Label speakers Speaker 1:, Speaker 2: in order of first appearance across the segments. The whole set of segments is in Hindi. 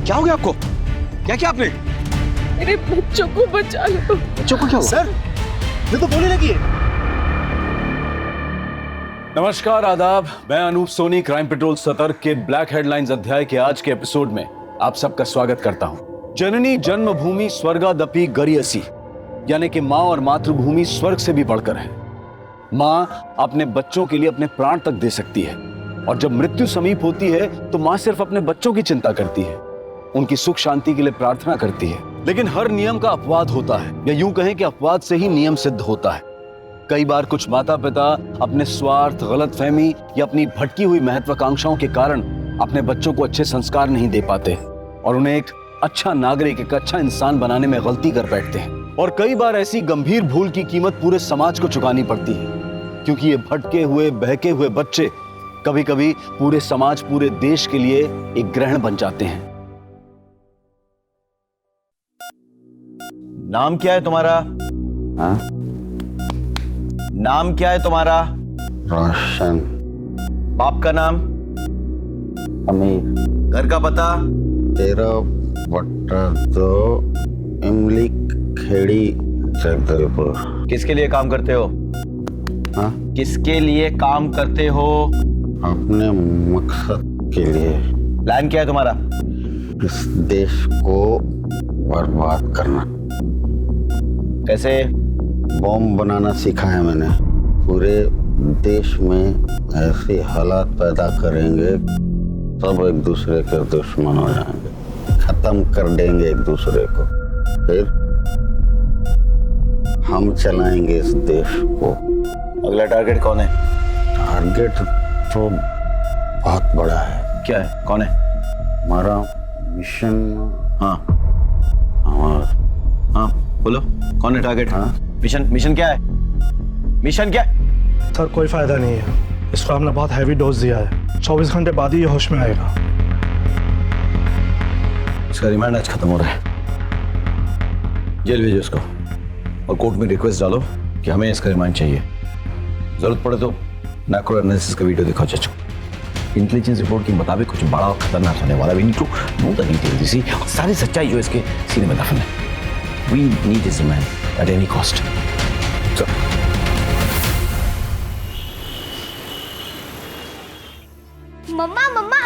Speaker 1: क्या हो गया आपको? क्या किया आपने?
Speaker 2: मेरे बच्चों को बचा लो।
Speaker 1: बच्चों को क्या हुआ?
Speaker 3: सर, ये तो बोलने लगी है।
Speaker 4: नमस्कार, आदाब। मैं अनूप सोनी क्राइम पेट्रोल सतर्क के ब्लैक हेडलाइंस अध्याय के आज के एपिसोड में आप सबका स्वागत करता हूं। जननी जन्मभूमि स्वर्गादपि गरियसी, यानी कि माँ और मातृभूमि स्वर्ग से भी बढ़कर है। माँ अपने बच्चों के लिए अपने प्राण तक दे सकती है, और जब मृत्यु समीप होती है तो माँ सिर्फ अपने बच्चों की चिंता करती है, उनकी सुख शांति के लिए प्रार्थना करती है। लेकिन हर नियम का अपवाद होता है, या यूं कहें कि अपवाद से ही नियम सिद्ध होता है। कई बार कुछ माता पिता अपने स्वार्थ, गलतफहमी या अपनी भटकी हुई महत्वाकांक्षाओं के कारण अपने बच्चों को अच्छे संस्कार नहीं दे पाते और उन्हें एक अच्छा नागरिक, एक अच्छा इंसान बनाने में गलती कर बैठते हैं। और कई बार ऐसी गंभीर भूल की कीमत पूरे समाज को चुकानी पड़ती है, क्योंकि ये भटके हुए, बहके हुए बच्चे कभी कभी पूरे समाज, पूरे देश के लिए एक ग्रहण बन जाते हैं।
Speaker 3: नाम क्या है तुम्हारा?
Speaker 5: हाँ?
Speaker 3: नाम क्या है तुम्हारा?
Speaker 5: रोशन।
Speaker 3: बाप का नाम?
Speaker 5: अमीर।
Speaker 3: घर का पता?
Speaker 5: 13/2 इमली खेड़ी जगदलपुर।
Speaker 3: किसके लिए काम करते हो?
Speaker 5: हाँ?
Speaker 3: किसके लिए काम करते हो?
Speaker 5: अपने मकसद के लिए।
Speaker 3: प्लान क्या है तुम्हारा?
Speaker 5: इस देश को बर्बाद करना।
Speaker 3: कैसे?
Speaker 5: बॉम्ब बनाना सीखा है मैंने। पूरे देश में ऐसे हालात पैदा करेंगे, सब एक दूसरे के दुश्मन हो जाएंगे, खत्म कर देंगे एक दूसरे को। फिर हम चलाएंगे इस देश को।
Speaker 3: अगला टारगेट कौन है?
Speaker 5: टारगेट तो बहुत बड़ा है।
Speaker 3: क्या है? कौन है?
Speaker 5: हमारा मिशन।
Speaker 3: हाँ
Speaker 5: हमारा।
Speaker 3: हाँ बोलो, कौन है टारगेट?
Speaker 5: हाँ?
Speaker 3: मिशन क्या है? मिशन क्या है?
Speaker 6: सर कोई फायदा नहीं है, इसको हमने बहुत हैवी डोज दिया है। 24 घंटे बाद ही ये होश में आएगा।
Speaker 3: इसका रिमांड आज खत्म हो रहा है, जेल भेजो इसको और कोर्ट में रिक्वेस्ट डालो कि हमें इसका रिमांड चाहिए। जरूरत पड़े तो नैक्रो एनालिसिस का वीडियो दिखाओ चाचू। इंटेलिजेंस रिपोर्ट के मुताबिक कुछ बड़ा और खतरनाक होने वाला। We need to know the details, इसी और सारी सच्चाई जो इसके सीने में दफन है। We need this man at any cost.
Speaker 7: मम्मा मम्मा,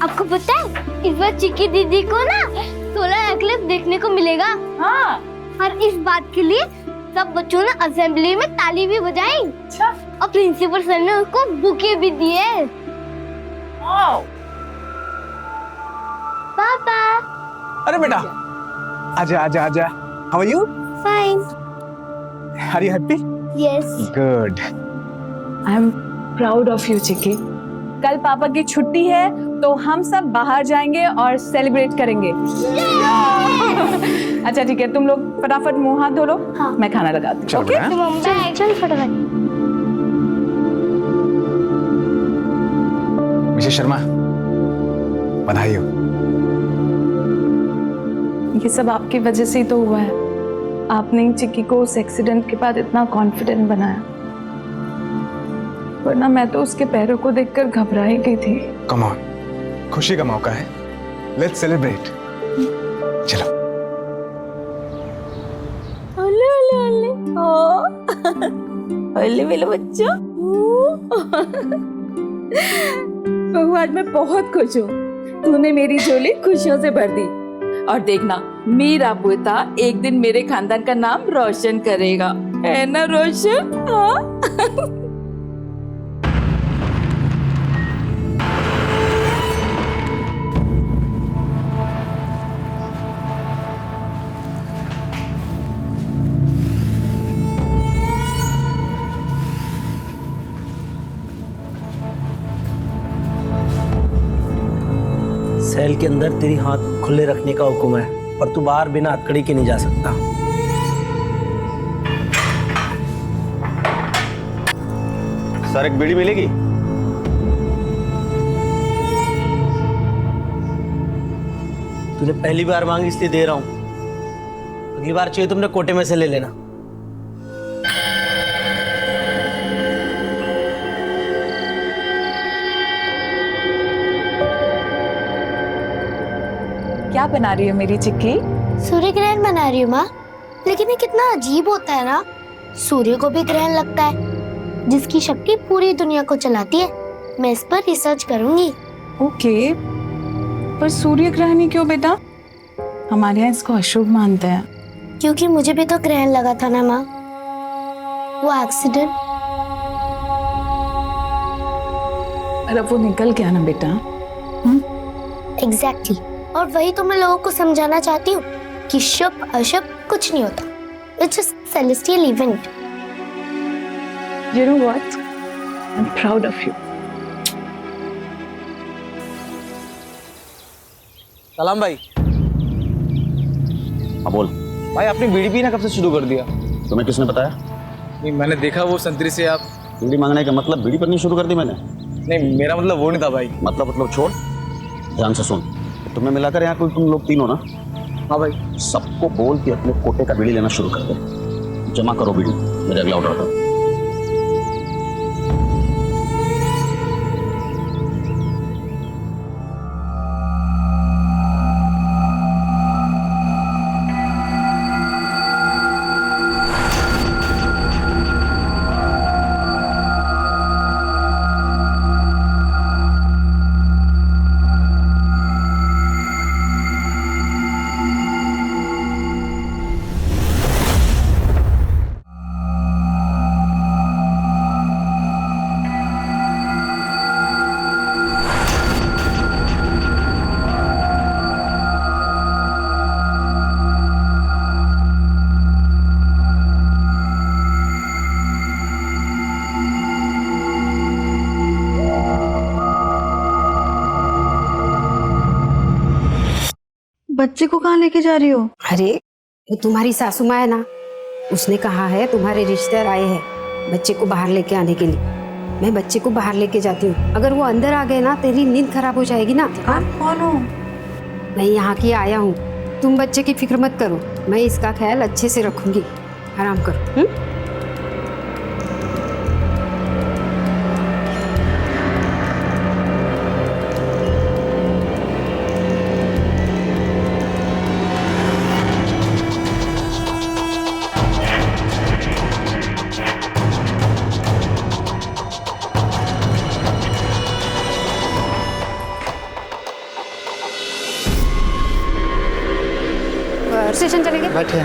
Speaker 7: आपको पता है इस बार चिक्की दीदी को ना सोलर एक्लिप्स देखने को मिलेगा।
Speaker 2: हाँ।
Speaker 7: और इस बात के लिए सब बच्चों ने असेंबली में ताली भी बजाई।
Speaker 2: अच्छा।
Speaker 7: और प्रिंसिपल सर ने उसको बुके भी दिए। पापा।
Speaker 8: अरे बेटा, आजा आजा आजा। How are you?
Speaker 7: Fine.
Speaker 8: Are you happy?
Speaker 7: Yes.
Speaker 8: Good.
Speaker 2: I am proud of you Chikki. कल पापा की छुट्टी है तो हम सब बाहर जाएंगे और सेलिब्रेट करेंगे। अच्छा ठीक है, तुम लोग फटाफट मुंह हाथ धो लो।
Speaker 7: हाँ।
Speaker 2: मैं खाना लगाती हूँ। ओके?
Speaker 7: चल फटाफट।
Speaker 8: मिसेस शर्मा, बधाई हो।
Speaker 2: ये सब आपकी वजह से ही तो हुआ है। आपने ही चिक्की को उस एक्सीडेंट के बाद इतना कॉन्फिडेंट बनाया, वरना मैं तो उसके पैरों को देखकर घबरा ही गई थी।
Speaker 8: कम ऑन, खुशी का मौका है, लेट्स सेलिब्रेट। चलो।
Speaker 2: ओले ओले ओले, ओले मेरे बच्चों। भगवान, मैं बहुत खुश हूँ। तूने मेरी झोली खुशियों से भर दी। और देखना, मेरा पोता एक दिन मेरे खानदान का नाम रोशन करेगा, है ना रोशन? हाँ?
Speaker 9: सेल के अंदर तेरी हाथ खुले रखने का हुक्म है, पर तू बाहर बिना हथकड़ी के नहीं जा सकता।
Speaker 3: सर एक बीड़ी मिलेगी?
Speaker 9: तूने पहली बार मांगी इसलिए दे रहा हूं, अगली बार चाहिए तुमने कोटे में से ले लेना।
Speaker 2: क्या बना रही हो मेरी चिक्की?
Speaker 7: सूर्य ग्रहण बना रही हूँ माँ। लेकिन ये कितना अजीब होता है ना, सूर्य को भी ग्रहण लगता है जिसकी शक्ति पूरी दुनिया को चलाती है। मैं इस पर रिसर्च करूंगी।
Speaker 2: ओके, पर सूर्य ग्रहण ही क्यों बेटा? हमारे यहाँ इसको अशुभ मानते हैं।
Speaker 7: क्योंकि मुझे भी तो ग्रहण लगा था ना माँ, वो एक्सीडेंट।
Speaker 2: और अब वो निकल गया ना बेटा।
Speaker 7: एग्जैक्टली। और वही तो मैं लोगों को समझाना चाहती हूँ कि शुभ अशुभ कुछ नहीं होता। It's just celestial event.
Speaker 2: You know what? I'm proud of you.
Speaker 9: सलाम भाई।
Speaker 3: हाँ बोल।
Speaker 9: भाई आपने बीड़ी पीना कब से शुरू कर दिया?
Speaker 3: तुम्हें किसने बताया?
Speaker 9: नहीं, मैंने देखा वो संतरी से आप।
Speaker 3: बीड़ी मांगने का मतलब बीड़ी पीनी शुरू कर दी मैंने?
Speaker 9: नहीं, मेरा मतलब वो नहीं था भाई।
Speaker 3: मतलब छोड़, ध्यान से सुन। तुम्हें मिलाकर यहाँ कोई तुम लोग तीनों ना?
Speaker 9: हाँ भाई।
Speaker 3: सबको बोल के अपने कोटे का बीड़ी लेना शुरू कर दे। जमा करो बीड़ी, मेरे अगला ऑर्डर था।
Speaker 10: बच्चे को कहाँ लेके जा रही हो?
Speaker 11: अरे वो तुम्हारी सासू माँ है ना, उसने कहा है तुम्हारे रिश्तेदार आए हैं बच्चे को बाहर लेके आने के लिए। मैं बच्चे को बाहर लेके जाती हूँ। अगर वो अंदर आ गए ना तेरी नींद खराब हो जाएगी ना। हाँ?
Speaker 10: कौन हो?
Speaker 11: मैं यहाँ की आया हूँ। तुम बच्चे की फिक्र मत करो, मैं इसका ख्याल अच्छे से रखूंगी। आराम करो। स्टेशन चलेंगे।
Speaker 8: बैठे।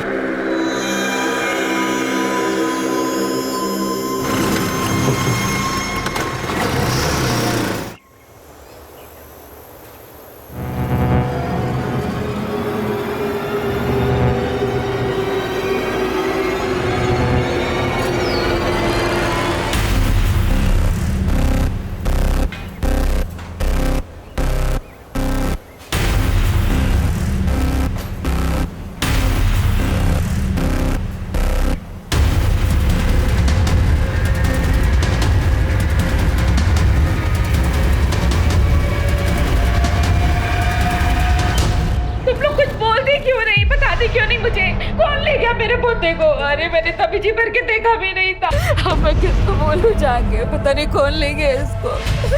Speaker 2: क्यों नहीं मुझे? कौन ले गया मेरे पोते को? अरे मैंने तभी जी भर के देखा भी नहीं था। अब मैं किसको बोलूं जाके? पता नहीं कौन ले गया इसको।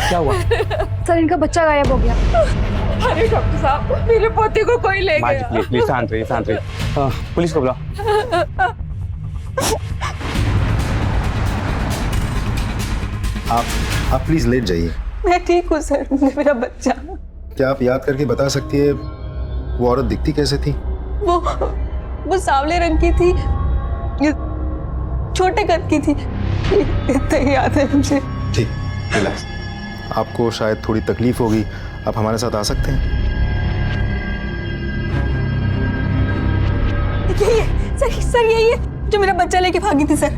Speaker 9: क्या हुआ?
Speaker 10: सर इनका बच्चा गायब हो गया।
Speaker 2: अरे डॉक्टर साहब मेरे पोते को कोई ले गया।
Speaker 8: प्लीज शांत रहिए, शांत रहिए। पुलिस को बुलाओ।
Speaker 12: आप प्लीज लेट जाइए।
Speaker 2: मैं ठीक हूँ सर, मेरा बच्चा।
Speaker 12: क्या आप याद करके बता सकती है वो औरत दिखती कैसे थी?
Speaker 2: वो सांवले रंग की थी, छोटे कद की थी, इतना ही याद है मुझे।
Speaker 12: ठीक, रिलैक्स। आपको शायद थोड़ी तकलीफ होगी, आप हमारे साथ आ सकते हैं।
Speaker 2: सर यही है जो मेरा बच्चा लेके भागी थी सर।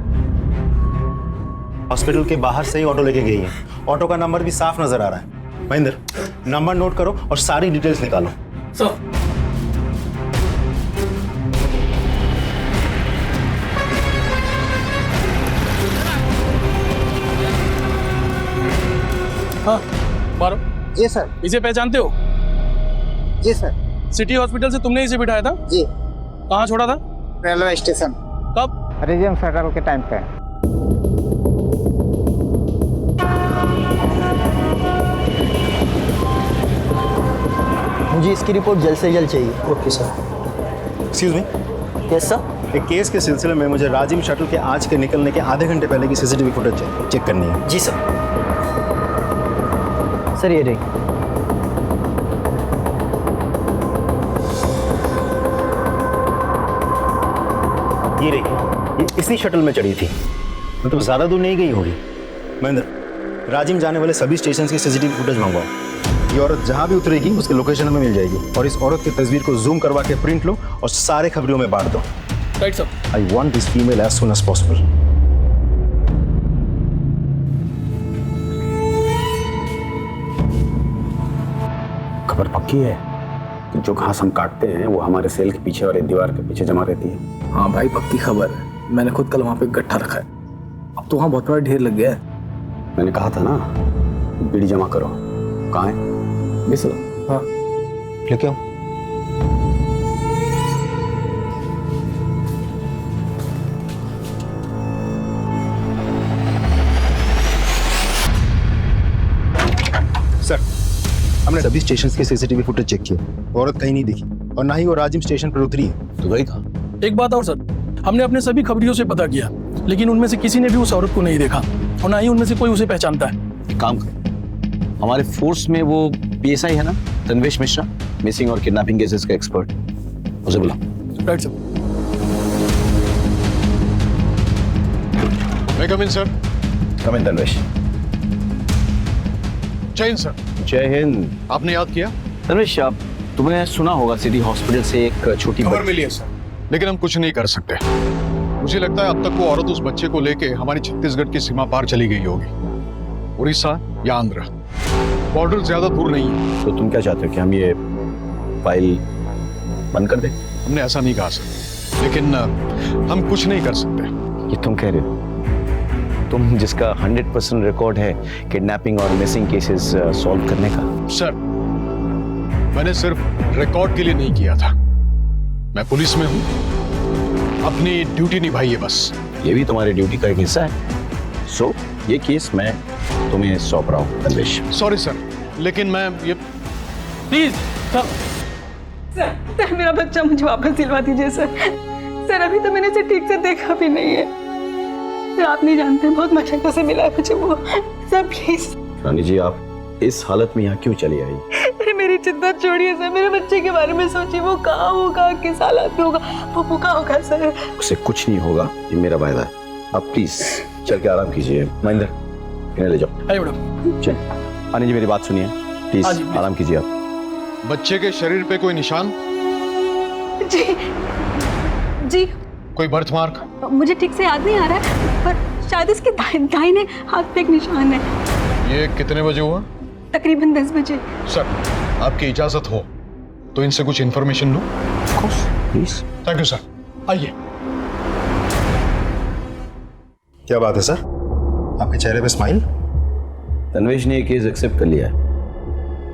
Speaker 12: हॉस्पिटल के बाहर से ही ऑटो लेके गई है। ऑटो का नंबर भी साफ नजर आ रहा है। महेंद्र, नंबर नोट करो और सारी डिटेल्स निकालो।
Speaker 9: हाँ, मारो।
Speaker 13: जी सर।
Speaker 9: इसे पहचानते हो?
Speaker 13: जी सर।
Speaker 9: सिटी हॉस्पिटल से तुमने इसे बिठाया था?
Speaker 13: जी।
Speaker 9: कहाँ छोड़ा था?
Speaker 13: Railway station.
Speaker 9: कब?
Speaker 13: रिजर्व फेडरल के टाइम पे।
Speaker 9: मुझे इसकी रिपोर्ट जल्द से जल्द चाहिए। Okay sir.
Speaker 12: Excuse me.
Speaker 9: Yes sir.
Speaker 12: एक केस के सिलसिले में मुझे राजिम शटल के आज के निकलने के आधे घंटे पहले की सीसीटीवी फुटेज चेक करनी है।
Speaker 9: जी सर। सर ये रही।
Speaker 12: ये रही, ये इसी शटल में चढ़ी थी, मतलब ज्यादा दूर नहीं गई होगी। महेंद्र, राजिम जाने वाले सभी स्टेशन की सीसीटीवी फुटेज मंगवाओ। ये औरत जहां भी उतरेगी उसके लोकेशन हमें मिल जाएगी, और इस औरत की तस्वीर को जूम करवा के प्रिंट लो और सारे खबरों में बांट दो।
Speaker 6: Right sir.
Speaker 12: I want this female as soon as possible.
Speaker 5: खबर पक्की है कि जो घास हम काटते हैं वो हमारे सेल के पीछे वाले दीवार के पीछे जमा रहती है।
Speaker 9: हाँ भाई, पक्की खबर है। मैंने खुद कल वहाँ पे गट्ठा रखा है। अब तो वहाँ बहुत बड़ा ढेर लग गया है।
Speaker 5: मैंने कहा था ना, बीड़ी जमा करो। कहाँ है?
Speaker 9: मिस हाँ,
Speaker 12: लेके आओ। सर, हमने सभी स्टेशन के सीसीटीवी फुटेज चेक किया, औरत कहीं नहीं दिखी और ना ही वो राजिम स्टेशन पर उतरी है।
Speaker 3: तो गई कहाँ?
Speaker 6: एक बात और सर, हमने अपने सभी खबरियों से पता किया, लेकिन उनमें से किसी ने भी उस औरत को नहीं देखा और ना ही उनमें से कोई उसे पहचानता है।
Speaker 3: एक काम करो, हमारे फोर्स में वो पीएसआई है ना, तन्वेश मिश्रा, मिसिंग और किडनैपिंग केसेस का एक्सपर्ट, उसे बुलाओ।
Speaker 6: Right sir.
Speaker 4: मैं कम इन सर।
Speaker 3: कम इन तन्वेश।
Speaker 4: जय हिंद सर।
Speaker 3: जय हिंद।
Speaker 4: आपने याद किया?
Speaker 3: तन्वेश, आप तुमने सुना होगा सिटी हॉस्पिटल से एक छोटी
Speaker 4: खबर मिली है सर, लेकिन हम कुछ नहीं कर सकते। मुझे लगता है अब तक वो औरत उस बच्चे को लेके हमारी छत्तीसगढ़ की सीमा पार चली गई होगी, उड़ीसा या आंध्र। बॉर्डर ज्यादा दूर नहीं है।
Speaker 3: तो तुम क्या चाहते हो कि हम ये फाइल बंद कर दें?
Speaker 4: हमने ऐसा नहीं कहा सर, लेकिन हम कुछ नहीं कर सकते।
Speaker 3: ये तुम कह रहे हो? तुम जिसका 100% रिकॉर्ड है किडनैपिंग और मिसिंग केसेस सॉल्व करने का।
Speaker 4: सर, मैंने सिर्फ रिकॉर्ड के लिए नहीं किया था। मैं पुलिस में हूं, अपनी ड्यूटी निभाई है बस।
Speaker 3: ये भी तुम्हारी ड्यूटी का एक हिस्सा है। सो ये केस मैं तुम्हें सौंप रहा हूँ तन्वेश।
Speaker 4: सॉरी सर, लेकिन मैं ये
Speaker 6: प्लीज सर,
Speaker 10: सर मेरा बच्चा मुझे वापस दिलवा दीजिए सर। सर अभी तो मैंने इसे ठीक से देखा भी नहीं है सर, आप नहीं जानते बहुत मशक्कत से मिला है मुझे वो। Sir please.
Speaker 3: रानी जी, आप इस हालत में यहाँ क्यों चली आई?
Speaker 10: अरे मेरी चिंता छोड़िए सर, मेरे बच्चे के बारे में सोचिए। वो कहाँ होगा, किस हालत में होगा, वो भूखा होगा सर।
Speaker 3: उसे कुछ नहीं होगा, ये मेरा वायदा है। आप प्लीज चल के आराम कीजिए। महेंद्र, इन्हें ले जाओ।
Speaker 6: आइए मैडम।
Speaker 3: चल रानी जी, मेरी बात सुनिए, प्लीज आराम कीजिए आप।
Speaker 4: बच्चे के शरीर पे कोई निशान?
Speaker 10: जी जी,
Speaker 4: कोई बर्थ मार्क?
Speaker 10: मुझे ठीक से याद नहीं आ रहा है, पर शायद इसके दाहिने हाथ पे एक निशान है।
Speaker 4: ये कितने बजे हुआ?
Speaker 10: तकरीबन 10 बजे।
Speaker 4: सर, आपकी इजाजत हो तो इनसे कुछ information low.
Speaker 3: Please.
Speaker 4: Thank you sir, आइए।
Speaker 12: क्या बात है सर, आपके चेहरे पे स्माइल?
Speaker 3: तन्वेश ने ये केस एक्सेप्ट कर लिया है।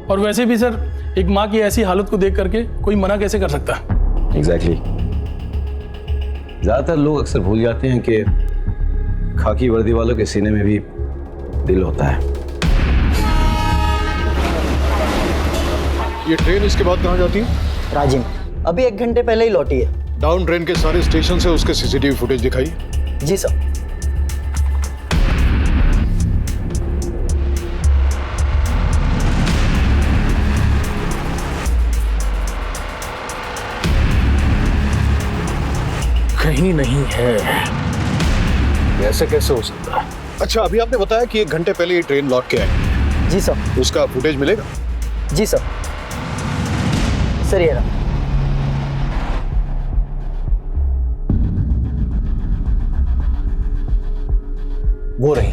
Speaker 6: और वैसे भी सर, एक माँ की ऐसी हालत को देख करके कोई मना कैसे कर सकता है?
Speaker 3: एग्जैक्टली। ज्यादातर लोग अक्सर भूल जाते हैं कि खाकी वर्दी वालों के सीने में भी दिल होता है।
Speaker 4: ये ट्रेन इसके बाद कहाँ जाती है?
Speaker 9: राजिम अभी 1 घंटे पहले ही लौटी है।
Speaker 4: डाउन ट्रेन के सारे स्टेशन से उसके सीसीटीवी फुटेज दिखाई।
Speaker 9: जी सर।
Speaker 6: कहीं नहीं है।
Speaker 4: ऐसे कैसे हो सकता है? अच्छा, अभी आपने बताया कि 1 घंटे पहले ये ट्रेन लौट के आई।
Speaker 9: जी सर।
Speaker 4: उसका फुटेज मिलेगा?
Speaker 9: जी सर। सर ये रहा।
Speaker 4: वो रही,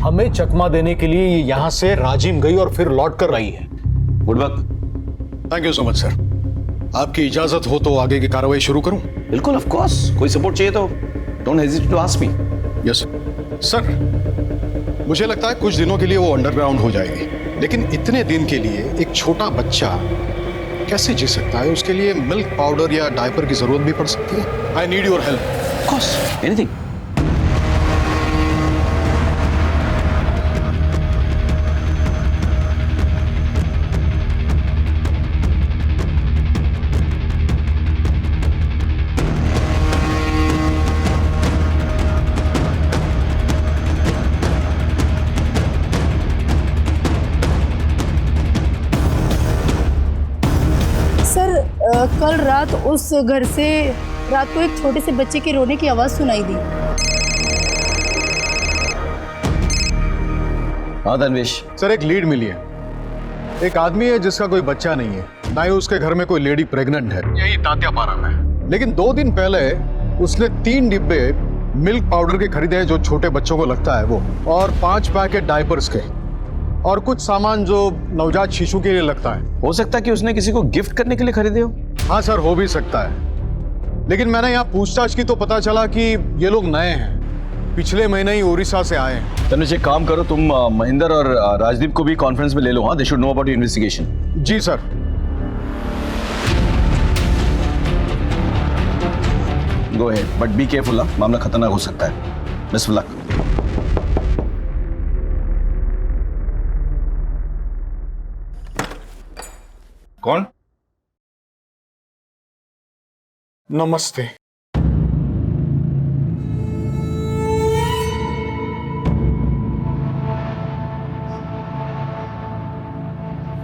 Speaker 4: हमें चकमा देने के लिए ये यहाँ से राजिम गई और फिर लौट कर आई है।
Speaker 3: गुड वक्त।
Speaker 4: Thank you so much sir. आपकी इजाजत हो तो आगे की कार्रवाई शुरू करूं?
Speaker 3: बिल्कुल, ऑफ कोर्स। कोई सपोर्ट चाहिए तो don't hesitate to ask me.
Speaker 4: Yes sir. मुझे लगता है कुछ दिनों के लिए वो अंडरग्राउंड हो जाएगी, लेकिन इतने दिन के लिए एक छोटा बच्चा कैसे जी सकता है? उसके लिए मिल्क पाउडर या डायपर की जरूरत भी पड़ सकती है। I need your help.
Speaker 3: Of course, anything.
Speaker 10: रात उस घर से रात को एक छोटे से बच्चे के रोने की आवाज सुनाई दी।
Speaker 3: हाँ तन्वेश।
Speaker 8: सर एक लीड मिली है। एक आदमी है जिसका कोई बच्चा नहीं है, ना ही उसके घर में कोई लेडी प्रेग्नेंट है, यही तात्यापारा में। लेकिन 2 दिन पहले उसने 3 डिब्बे मिल्क पाउडर के खरीदे हैं जो छोटे बच्चों को लगता है वो, और 5 पैकेट डायपर्स के, और कुछ सामान जो नवजात शिशु के लिए लगता है।
Speaker 3: हो सकता है कि उसने किसी को गिफ्ट करने के लिए खरीदे हो।
Speaker 8: हाँ सर, हो भी सकता है, लेकिन मैंने यहाँ पूछताछ की तो पता चला कि ये लोग नए हैं, पिछले महीने ही उड़ीसा से आए हैं।
Speaker 3: तनुज एक काम करो, तुम महेंद्र और राजदीप को भी कॉन्फ्रेंस में ले लो। हाँ, they should know about your investigation.
Speaker 8: जी sir.
Speaker 3: Go ahead, but be careful. मामला खतरनाक हो सकता है। Best of luck.
Speaker 8: कौन? नमस्ते।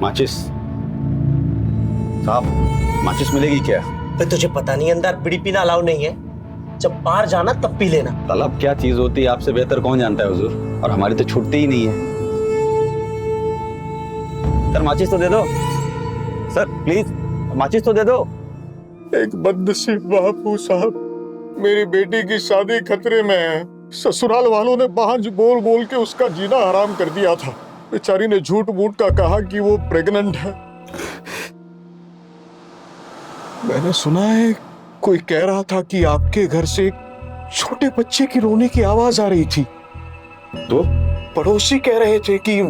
Speaker 12: माचिस साहब, माचिस मिलेगी क्या?
Speaker 9: तुझे पता नहीं अंदर बीड़ी पीना अलाउ नहीं है, जब बाहर जाना तब पी लेना।
Speaker 12: तलब क्या चीज होती है आपसे बेहतर कौन जानता है हुजूर, और हमारी तो छूटती ही नहीं है। सर माचिस तो दे दो सर, प्लीज माचिस तो दे दो।
Speaker 8: एक बदनसीब बापू साहब, मेरी बेटी की शादी खतरे में है। ससुराल वालों ने बांझ बोल बोल के उसका जीना हराम कर दिया था। बेचारी ने झूठ मूठ का कहा कि वो प्रेग्नेंट है। मैंने सुना है कोई कह रहा था कि आपके घर से छोटे बच्चे की रोने की आवाज आ रही थी, तो पड़ोसी कह रहे थे कि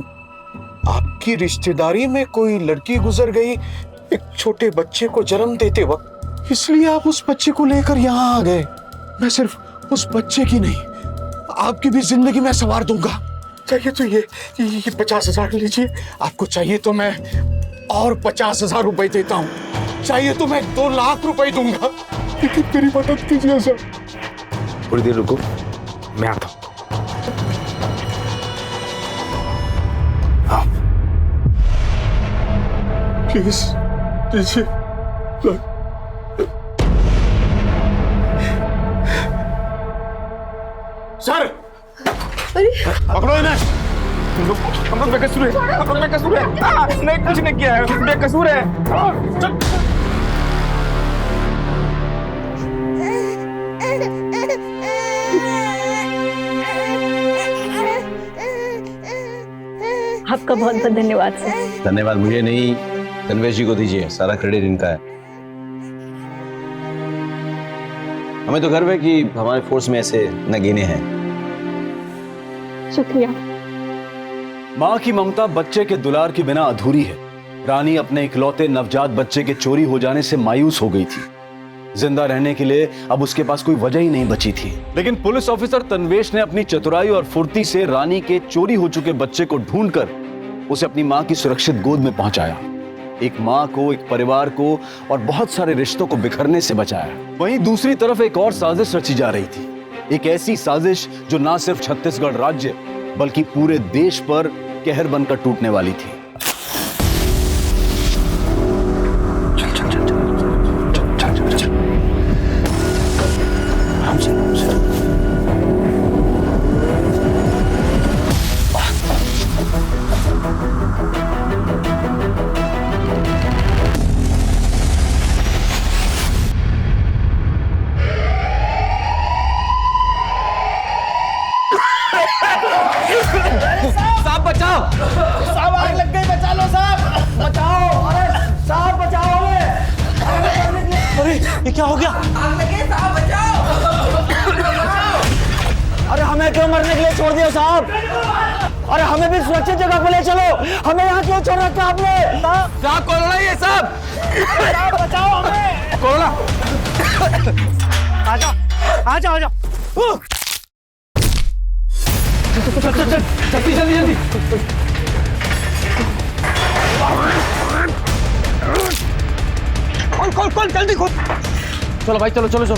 Speaker 8: आपकी रिश्तेदारी में कोई लड़की गुजर गई एक छोटे बच्चे को जन्म देते वक्त, इसलिए आप उस बच्चे को लेकर यहाँ आ गए। मैं सिर्फ उस बच्चे की नहीं, आपकी भी जिंदगी में संवार दूंगा। चाहिए तो ये 50,000 लीजिए, आपको चाहिए तो मैं और 50,000 रुपए देता हूँ, चाहिए तो मैं 2 लाख रुपए दूंगा, लेकिन मेरी मदद कीजिए सर।
Speaker 12: थोड़ी देर रुको, मैं आता हूँ। हाँ
Speaker 8: प्लीज दीजिए। सर पकड़ो इन्हें। हम लोग बेकसूर है, हम लोग बेकसूर है। नहीं, कुछ नहीं किया है, बेकसूर है।
Speaker 10: आपका बहुत बहुत धन्यवाद सर।
Speaker 3: धन्यवाद मुझे नहीं, तन्वेश जी को दीजिए, सारा क्रेडिट इनका है। हमें तो गर्व है कि हमारे फोर्स में ऐसे नगीने हैं।
Speaker 10: शुक्रिया।
Speaker 4: माँ की ममता बच्चे के दुलार के बिना अधूरी है। रानी अपने इकलौते नवजात बच्चे के चोरी हो जाने से मायूस हो गई थी। जिंदा रहने के लिए अब उसके पास कोई वजह ही नहीं बची थी। लेकिन पुलिस ऑफिसर तन्वेश ने अपनी चतुराई और फुर्ती से रानी के चोरी हो चुके बच्चे को ढूंढकर उसे अपनी माँ की सुरक्षित गोद में पहुंचाया। एक माँ को, एक परिवार को और बहुत सारे रिश्तों को बिखरने से बचाया। वहीं दूसरी तरफ एक और साजिश रची जा रही थी, एक ऐसी साजिश जो ना सिर्फ छत्तीसगढ़ राज्य बल्कि पूरे देश पर कहर बनकर टूटने वाली थी।
Speaker 9: साहब बचाओ, साहब आग लग गई, बचा लो साहब, बचाओ। अरे साहब बचाओ हमें। अरे ये क्या हो गया? आग लगी साहब, बचाओ। अरे हमें क्यों मरने के लिए छोड़ दिया साहब? अरे हमें भी सुरक्षित जगह पे ले चलो, हमें यहाँ क्यों छोड़ रखा आपने? साहब कोरोना ही है साहब, साहब बचाओ हमें। कोरोना आ जाओ, आ जाओ, आ जाओ। जल्दी जल्दी जल्दी। खोल खोल खोल, जल्दी खोल। चलो भाई, चलो चलो चलो।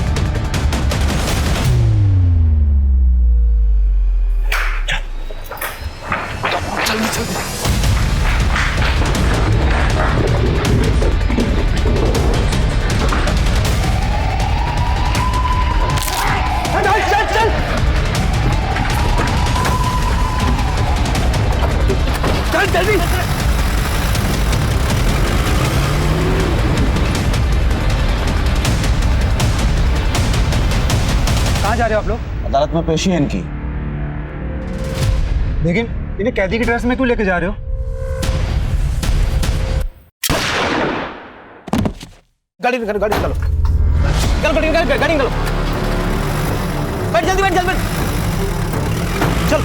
Speaker 9: जल्दी जल्दी।
Speaker 13: जा रहे हो आप लोग?
Speaker 3: अदालत में पेशी है इनकी।
Speaker 13: लेकिन इन्हें कैदी की ड्रेस में क्यों लेके जा रहे हो?
Speaker 9: गाड़ी निकालो, गाड़ी निकालो, गाड़ी निकालो, गाड़ी निकालो, बैठ जल्दी, बैठ जल्दी, चल।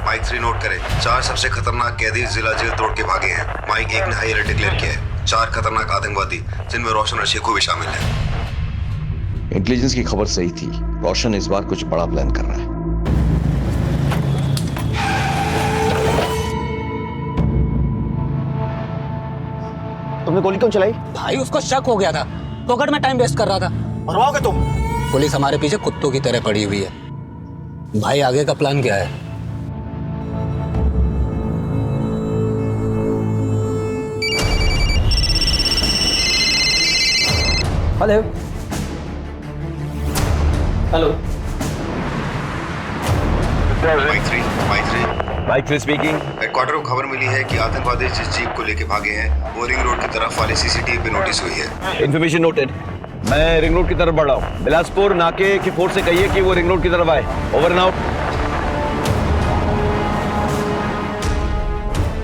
Speaker 14: माइक 3 नोट करें। 4 सबसे खतरनाक कैदी जिला जेल तोड़ के भागे हैं। माइक 1 ने हाई अलर्ट डिक्लेयर किया है। 4 खतरनाक आतंकवादी जिनमें रोशन और शेखू भी शामिल हैं।
Speaker 3: इंटेलिजेंस की खबर सही थी, रोशन इस बार कुछ बड़ा प्लान कर रहा है।
Speaker 12: तुमने गोली क्यों चलाई?
Speaker 9: भाई उसको शक हो गया था, पॉकेट में टाइम वेस्ट कर रहा था।
Speaker 12: मरवाओगे तुम?
Speaker 9: पुलिस हमारे पीछे कुत्तों की तरह पड़ी हुई है। भाई आगे का प्लान क्या है?
Speaker 13: Hello hello,
Speaker 14: mike 3 speaking. Headquarter को खबर मिली है कि आतंकवादी जिस जीप को लेके भागे हैं वो रिंग रोड की तरफ वाले सीसीटीवी पे नोटिस हुई है।
Speaker 3: Information noted. मैं रिंग रोड की तरफ बढ़ रहा हूँ। बिलासपुर नाके की फोर्स से कहिए कि वो रिंग रोड की तरफ आए। Over and out.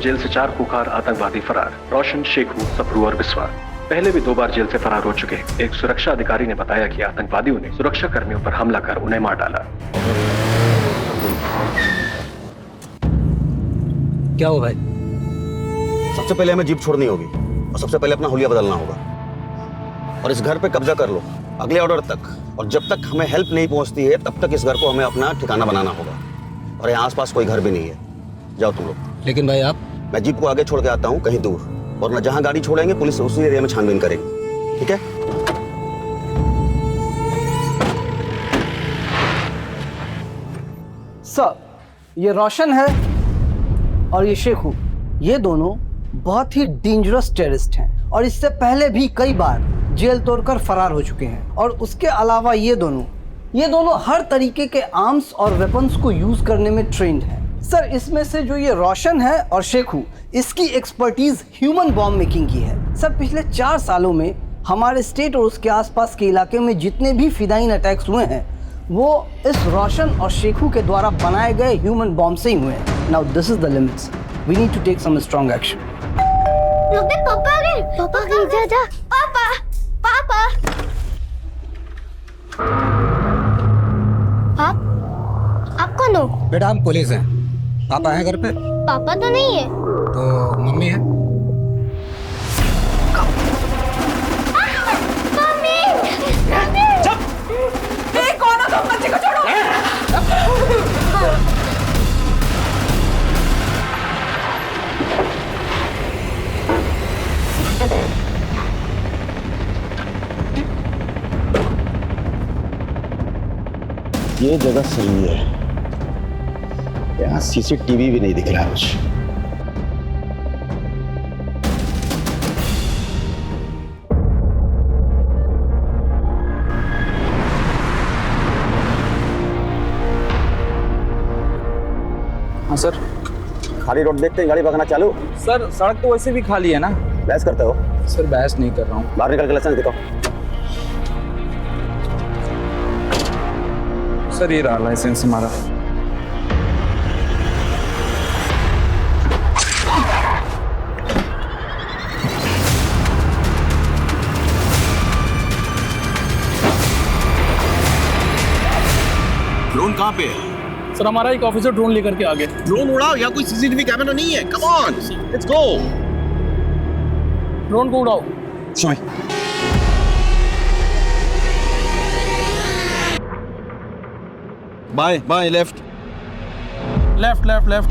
Speaker 15: जेल से 4 कुख्यात आतंकवादी फरार। रोशन, शेखू, सप्रू और बिस्वा पहले भी 2 बार जेल से फरार हो चुके। एक सुरक्षा अधिकारी ने बताया कि आतंकवादियों ने सुरक्षा कर्मियों पर हमला कर उन्हें मार डाला।
Speaker 9: क्या हुआ भाई?
Speaker 12: सबसे पहले हमें जीप छोड़नी होगी और सबसे पहले अपना हुलिया बदलना होगा और इस घर पे कब्जा कर लो अगले ऑर्डर तक। और जब तक हमें हेल्प नहीं पहुंचती है तब तक इस घर को हमें अपना ठिकाना बनाना होगा। और यहाँ आसपास कोई घर भी नहीं है। जाओ तुम लोग।
Speaker 9: लेकिन भाई आप?
Speaker 12: मैं जीप को आगे छोड़ के आता हूँ कहीं दूर, और न जहाँ गाड़ी छोड़ेंगे पुलिस उसी एरिया में छानबीन करेगी। ठीक है?
Speaker 13: सर, ये रोशन है और ये शेखू, ये दोनों बहुत ही डेंजरस टेररिस्ट हैं और इससे पहले भी कई बार जेल तोड़कर फरार हो चुके हैं। और उसके अलावा ये दोनों हर तरीके के आर्म्स और वेपन्स को यूज करने में ट्रेंड हैं। सर, इसमें से जो ये रोशन है और शेखू, इसकी एक्सपर्टीज ह्यूमन बॉम्ब मेकिंग की है। सर, पिछले 4 सालों में हमारे स्टेट और उसके आसपास के इलाके में जितने भी फिदाइन अटैक्स हुए हैं वो इस रोशन और शेखू के द्वारा बनाए गए ह्यूमन बॉम्ब से ही हुए हैं। Now this is the limits, we need to take some strong action.
Speaker 7: पापा आ गए, पापा आ गए, जा जा। पापा, पापा। आप कौन हो?
Speaker 9: बेटा हम पुलिस हैं। पापा हैं घर पे?
Speaker 7: पापा तो नहीं है।
Speaker 9: तो मम्मी है?
Speaker 2: कौन हो तुम? बच्चे को छोड़ो।
Speaker 12: ये जगह सही है, यहाँ सीसीटीवी भी नहीं दिख रहा कुछ।
Speaker 13: हाँ सर।
Speaker 12: खाली रोड देखते हैं गाड़ी भगाना चालू?
Speaker 13: सर, सड़क तो वैसे भी खाली है ना।
Speaker 12: बहस करते हो?
Speaker 13: सर, बहस नहीं कर रहा हूँ।
Speaker 12: बाहर निकल के लाइसेंस दिखाओ।
Speaker 13: सर, ये रहा लाइसेंस हमारा।
Speaker 3: ड्रोन कहाँ पे है?
Speaker 6: सर, हमारा एक ऑफिसर ड्रोन लेकर के आ गया।
Speaker 3: ड्रोन उड़ाओ, या कोई सीसीटीवी कैमरा नहीं है। Come on, let's go.
Speaker 6: Drone को उड़ाओ।
Speaker 3: Sorry. By left
Speaker 6: left left left.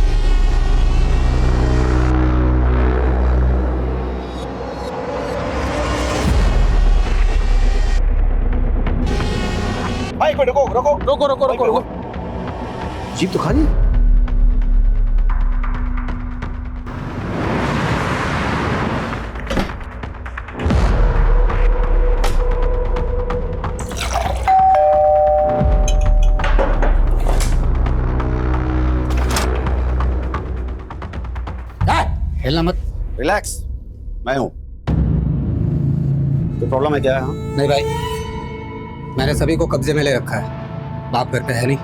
Speaker 12: भाई को रुको रुको
Speaker 6: रुको रुको रुको रुको।
Speaker 3: जीप तो खाली।
Speaker 12: हिलना मत। रिलैक्स, मैं हूं। तो प्रॉब्लम है क्या है?
Speaker 16: नहीं भाई, मैंने सभी को कब्जे में ले रखा है। बाप घर पे है नहीं,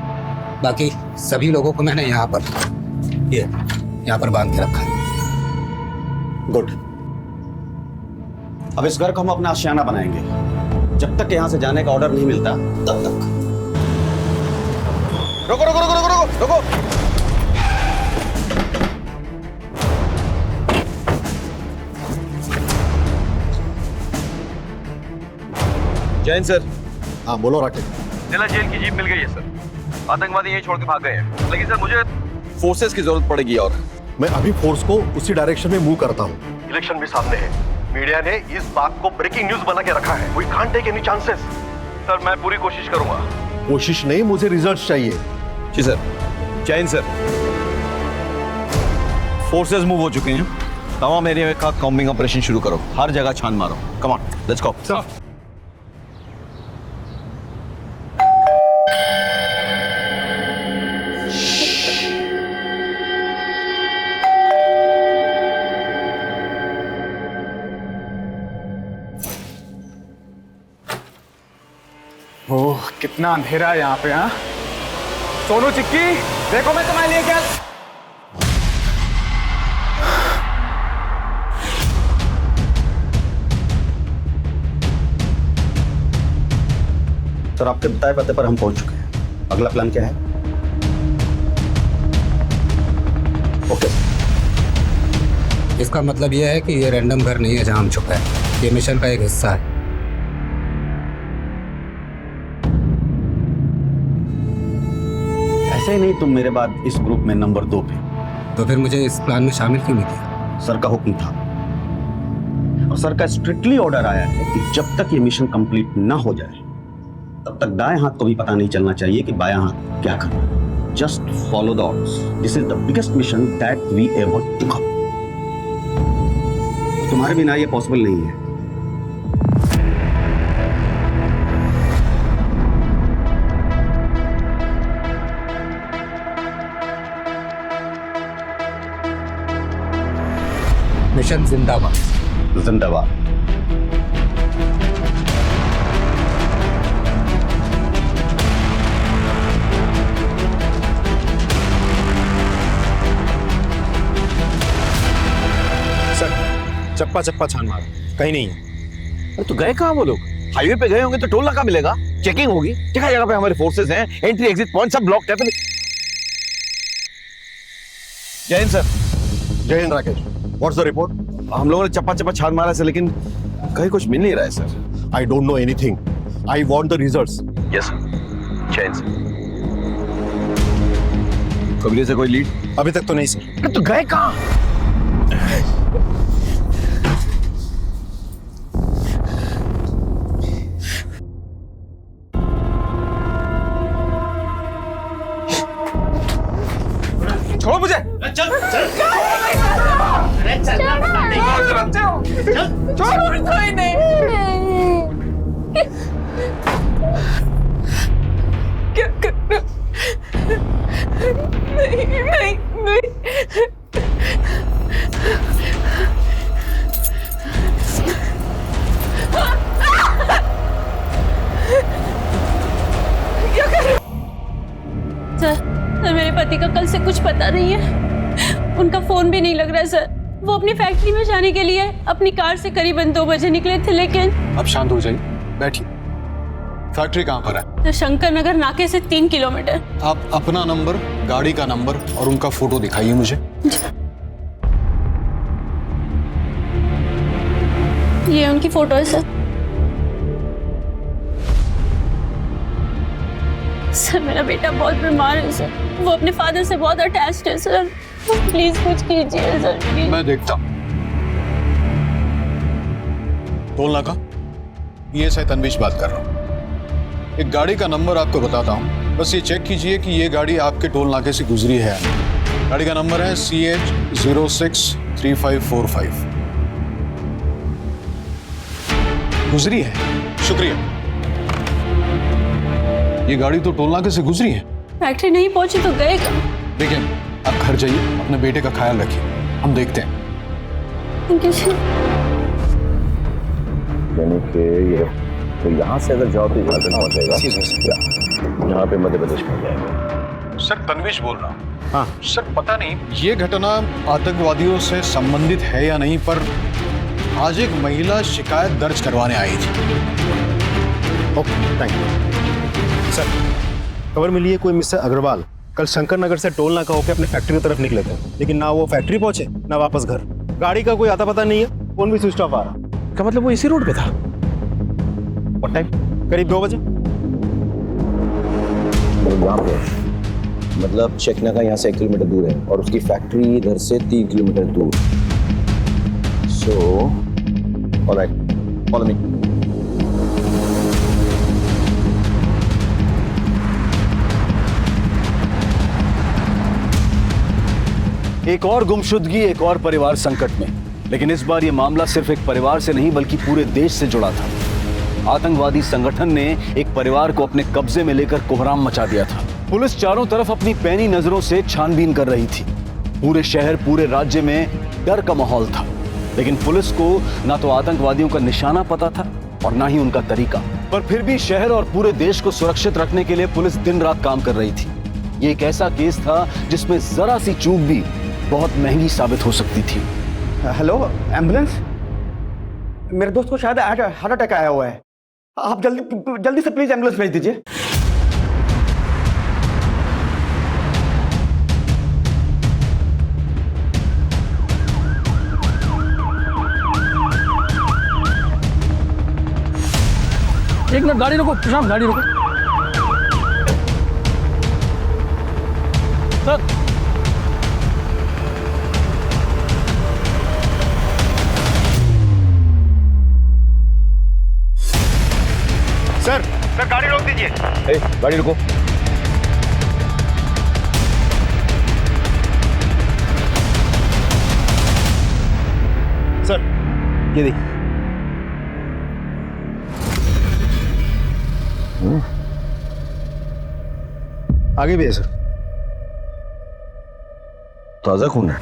Speaker 16: बाकी सभी लोगों को मैंने यहाँ पर बांध के रखा है।
Speaker 12: गुड। अब इस घर को हम अपना आशियाना बनाएंगे। जब तक यहाँ से जाने का ऑर्डर नहीं मिलता तब तक।
Speaker 1: रुको रुको रुको रुको रुको रुको।
Speaker 3: जैन सर।
Speaker 12: हाँ बोलो राकेश।
Speaker 1: जिला जेल की जीप मिल गई है सर। आतंकवादी यहीं छोड़ के भाग गए हैं, लेकिन सर मुझे फोर्सेस की जरूरत पड़ेगी। और
Speaker 12: मैं अभी फोर्स को उसी डायरेक्शन में मूव करता हूँ।
Speaker 14: इलेक्शन भी सामने है, मीडिया ने इस बात को ब्रेकिंग न्यूज बना के रखा है। We can't take any chances. Sir मैं पूरी कोशिश करूंगा।
Speaker 12: कोशिश नहीं, मुझे रिजल्ट चाहिए।
Speaker 3: जी sir. Jain sir, forces move हो चुके हैं। तमाम एरिया का कॉम्बिंग ऑपरेशन शुरू करो। हर जगह छान मारो। Come on, let's go. Sir
Speaker 9: oh कितना अंधेरा है यहाँ पे। हाँ सोनू चिक्की, देखो मैं तुम्हारे लिए क्या।
Speaker 12: सर आपके बताए पते पर हम पहुंच चुके हैं। अगला प्लान क्या है? ओके।
Speaker 16: इसका मतलब यह है कि ये रैंडम घर नहीं है जहां हम छुपे हैं। ये मिशन का एक हिस्सा है।
Speaker 12: ऐसे ही नहीं तुम मेरे बाद इस ग्रुप में नंबर 2 पे।
Speaker 16: तो फिर मुझे इस प्लान में शामिल क्यों नहीं किया?
Speaker 12: सर का हुक्म था और सर का स्ट्रिक्टली ऑर्डर आया है कि जब तक ये मिशन कंप्लीट ना हो जाए तब तक दाएं हाथ को भी पता नहीं चलना चाहिए कि बायां हाथ क्या कर रहा है। Just follow the orders. This is the biggest mission that we ever took up. तुम्हारे बिना ये पॉसिबल नहीं है।
Speaker 16: मिशन जिंदाबाद।
Speaker 12: जिंदाबाद।
Speaker 3: सर चप्पा चप्पा छान मारो, कहीं नहीं है। तो गए कहाँ वो लोग? हाईवे पे गए होंगे तो टोल नाका मिलेगा, चेकिंग होगी। जगह जगह पे हमारे फोर्सेस हैं, एंट्री एग्जिट पॉइंट सब ब्लॉक है। जय हिंद सर।
Speaker 12: जय Hind Rakesh. What's the report?
Speaker 3: हम लोगों ने चप्पा चप्पा छान मारा सर, लेकिन कहीं कुछ मिल नहीं रहा है sir.
Speaker 12: I don't know anything. I want the results.
Speaker 3: Yes sir. जय हिंद सर। कबीले से कोई लीड?
Speaker 12: अभी तक तो नहीं सर।
Speaker 3: तो गए कहाँ? छोड़ो मुझे। चल चल
Speaker 2: छोड़ कोई नहीं। क्या कर नहीं नहीं नहीं। क्या कर?
Speaker 10: सर मेरे पति का कल से कुछ पता नहीं है। उनका फोन भी नहीं लग रहा है सर। वो अपनी फैक्ट्री में जाने के लिए अपनी कार से करीबन 2 बजे निकले थे, लेकिन
Speaker 8: अब शांत हो जाइए, बैठिए। फैक्ट्री कहाँ पर है?
Speaker 10: तो शंकर नगर नाके से 3 किलोमीटर।
Speaker 8: आप अपना नंबर, गाड़ी का नंबर और उनका फोटो दिखाइए मुझे।
Speaker 10: ये उनकी फोटो है सर। सर मेरा बेटा बहुत बीमार है सर। वो अपने फादर से बहुत अटैच्ड है सर। प्लीज कुछ कीजिए सर, प्लीज।
Speaker 8: मैं देखता हूँ। टोल नाका, ये से तनवीश बात कर रहा हूँ। एक गाड़ी का नंबर आपको बताता हूँ, बस ये चेक कीजिए कि ये गाड़ी आपके टोल नाके से गुजरी है। गाड़ी का नंबर है CH063545। गुजरी है? शुक्रिया। ये गाड़ी तो टोल नाके से गुजरी है।
Speaker 10: फैक्ट्री नहीं पहुंची तो गए कहाँ?
Speaker 8: देखिए, आप घर जाइए, अपने बेटे का ख्याल रखिए, हम देखते हैं।
Speaker 7: Thank you sir.
Speaker 3: यानी कि ये तो यहाँ से अगर जाओ तो झारखंड पहुंच जाएगा, यहाँ पे मध्य प्रदेश पहुंच जाएगा।
Speaker 8: सर तन्वीश बोल रहा हूँ। हाँ सर, पता नहीं ये घटना आतंकवादियों से संबंधित है या नहीं, पर आज एक महिला शिकायत दर्ज करवाने आई थी।
Speaker 12: Okay thank you sir. खबर मिली है कोई मिस्टर अग्रवाल कल शंकर नगर से टोल नाका होकर अपने फैक्ट्री की तरफ निकले थे, लेकिन ना वो फैक्ट्री पहुंचे ना वापस घर। गाड़ी का कोई आता पता नहीं है, फोन भी स्विच ऑफ आ रहा।
Speaker 6: का मतलब वो इसी रोड पे था?
Speaker 12: और टाइम करीब 2 बजे।
Speaker 3: यहाँ पे मतलब चेकनाका यहाँ से 1 किलोमीटर दूर है और उसकी फैक्ट्री इधर से 3 किलोमीटर दूर। So alright, follow me.
Speaker 4: एक और गुमशुदगी, एक और परिवार संकट में। लेकिन इस बार यह मामला सिर्फ एक परिवार से नहीं बल्कि पूरे देश से जुड़ा था। आतंकवादी संगठन ने एक परिवार को अपने कब्जे में लेकर कोहराम मचा दिया था। पुलिस चारों तरफ अपनी पैनी नजरों से छानबीन कर रही थी। पूरे शहर, पूरे राज्य में डर का माहौल था। लेकिन पुलिस को ना तो आतंकवादियों का निशाना पता था और ना ही उनका तरीका। पर फिर भी शहर और पूरे देश को सुरक्षित रखने के लिए पुलिस दिन रात काम कर रही थी। ये एक ऐसा केस था जिसमें जरा सी चूक भी बहुत महंगी साबित हो सकती थी।
Speaker 9: Hello, ambulance? मेरे दोस्त को शायद हार्ट अटैक आया हुआ है। आप जल्दी से प्लीज एम्बुलेंस भेज दीजिए।
Speaker 6: एक मिनट, गाड़ी रोको प्रशांत, गाड़ी रोको। सर
Speaker 12: सर गाड़ी रोक दीजिए।
Speaker 3: गाड़ी रुको।
Speaker 12: सर ये देखिए। आगे भी है सर।
Speaker 3: ताजा खून है।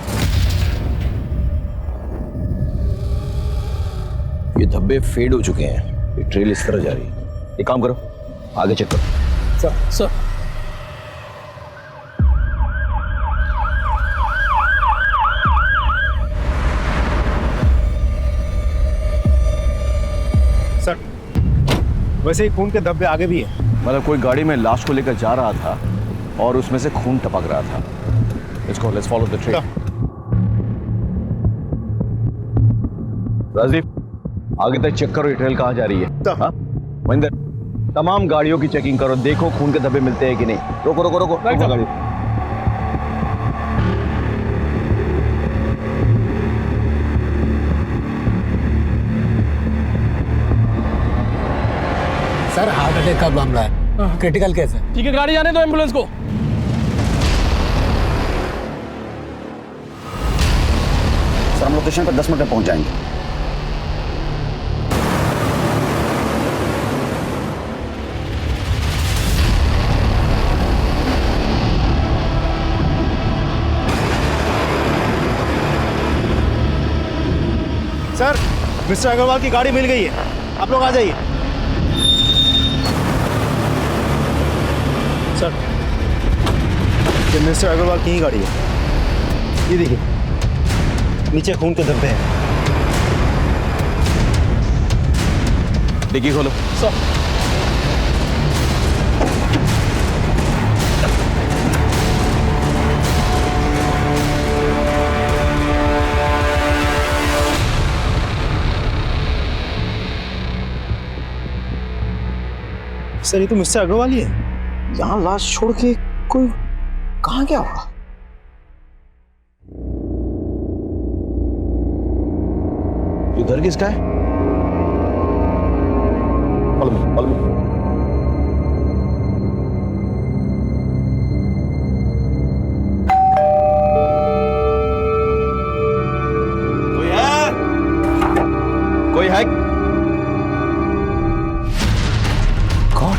Speaker 3: ये धब्बे फेड हो चुके हैं। ये ट्रेल इस तरह जा रही है। एक काम करो, आगे चेक करो।
Speaker 6: सर
Speaker 12: सर वैसे ही खून के धब्बे आगे भी है।
Speaker 3: मतलब कोई गाड़ी में लाश को लेकर जा रहा था और उसमें से खून टपक रहा था। Let's follow the trail. Rajdeep, आगे तक चेक करो ये ट्रेल कहाँ जा रही है। हाँ? महेंद्र, तमाम गाड़ियों की चेकिंग करो, देखो खून के धब्बे मिलते हैं कि नहीं। रोको रोको रोको, रोको गाड़ी।
Speaker 16: सर हार्ट अटैक का मामला है, क्रिटिकल केस है।
Speaker 6: ठीक है, गाड़ी आने दो एम्बुलेंस को।
Speaker 3: सर हम लोकेशन पर 10 मिनट में पहुंच जाएंगे।
Speaker 12: सर मिस्टर अग्रवाल की गाड़ी मिल गई है, आप लोग आ जाइए। सर ये मिस्टर अग्रवाल की ही गाड़ी है। ये देखिए नीचे खून के धब्बे हैं।
Speaker 3: डिक्की खोलो।
Speaker 6: सर
Speaker 12: सर ये तो मिस्टर अग्रवाल ही है।
Speaker 8: यहाँ लाश छोड़ के कोई कहाँ गया होगा?
Speaker 3: ये घर किसका है? follow me, follow me. कोई है? कोई है? कौन?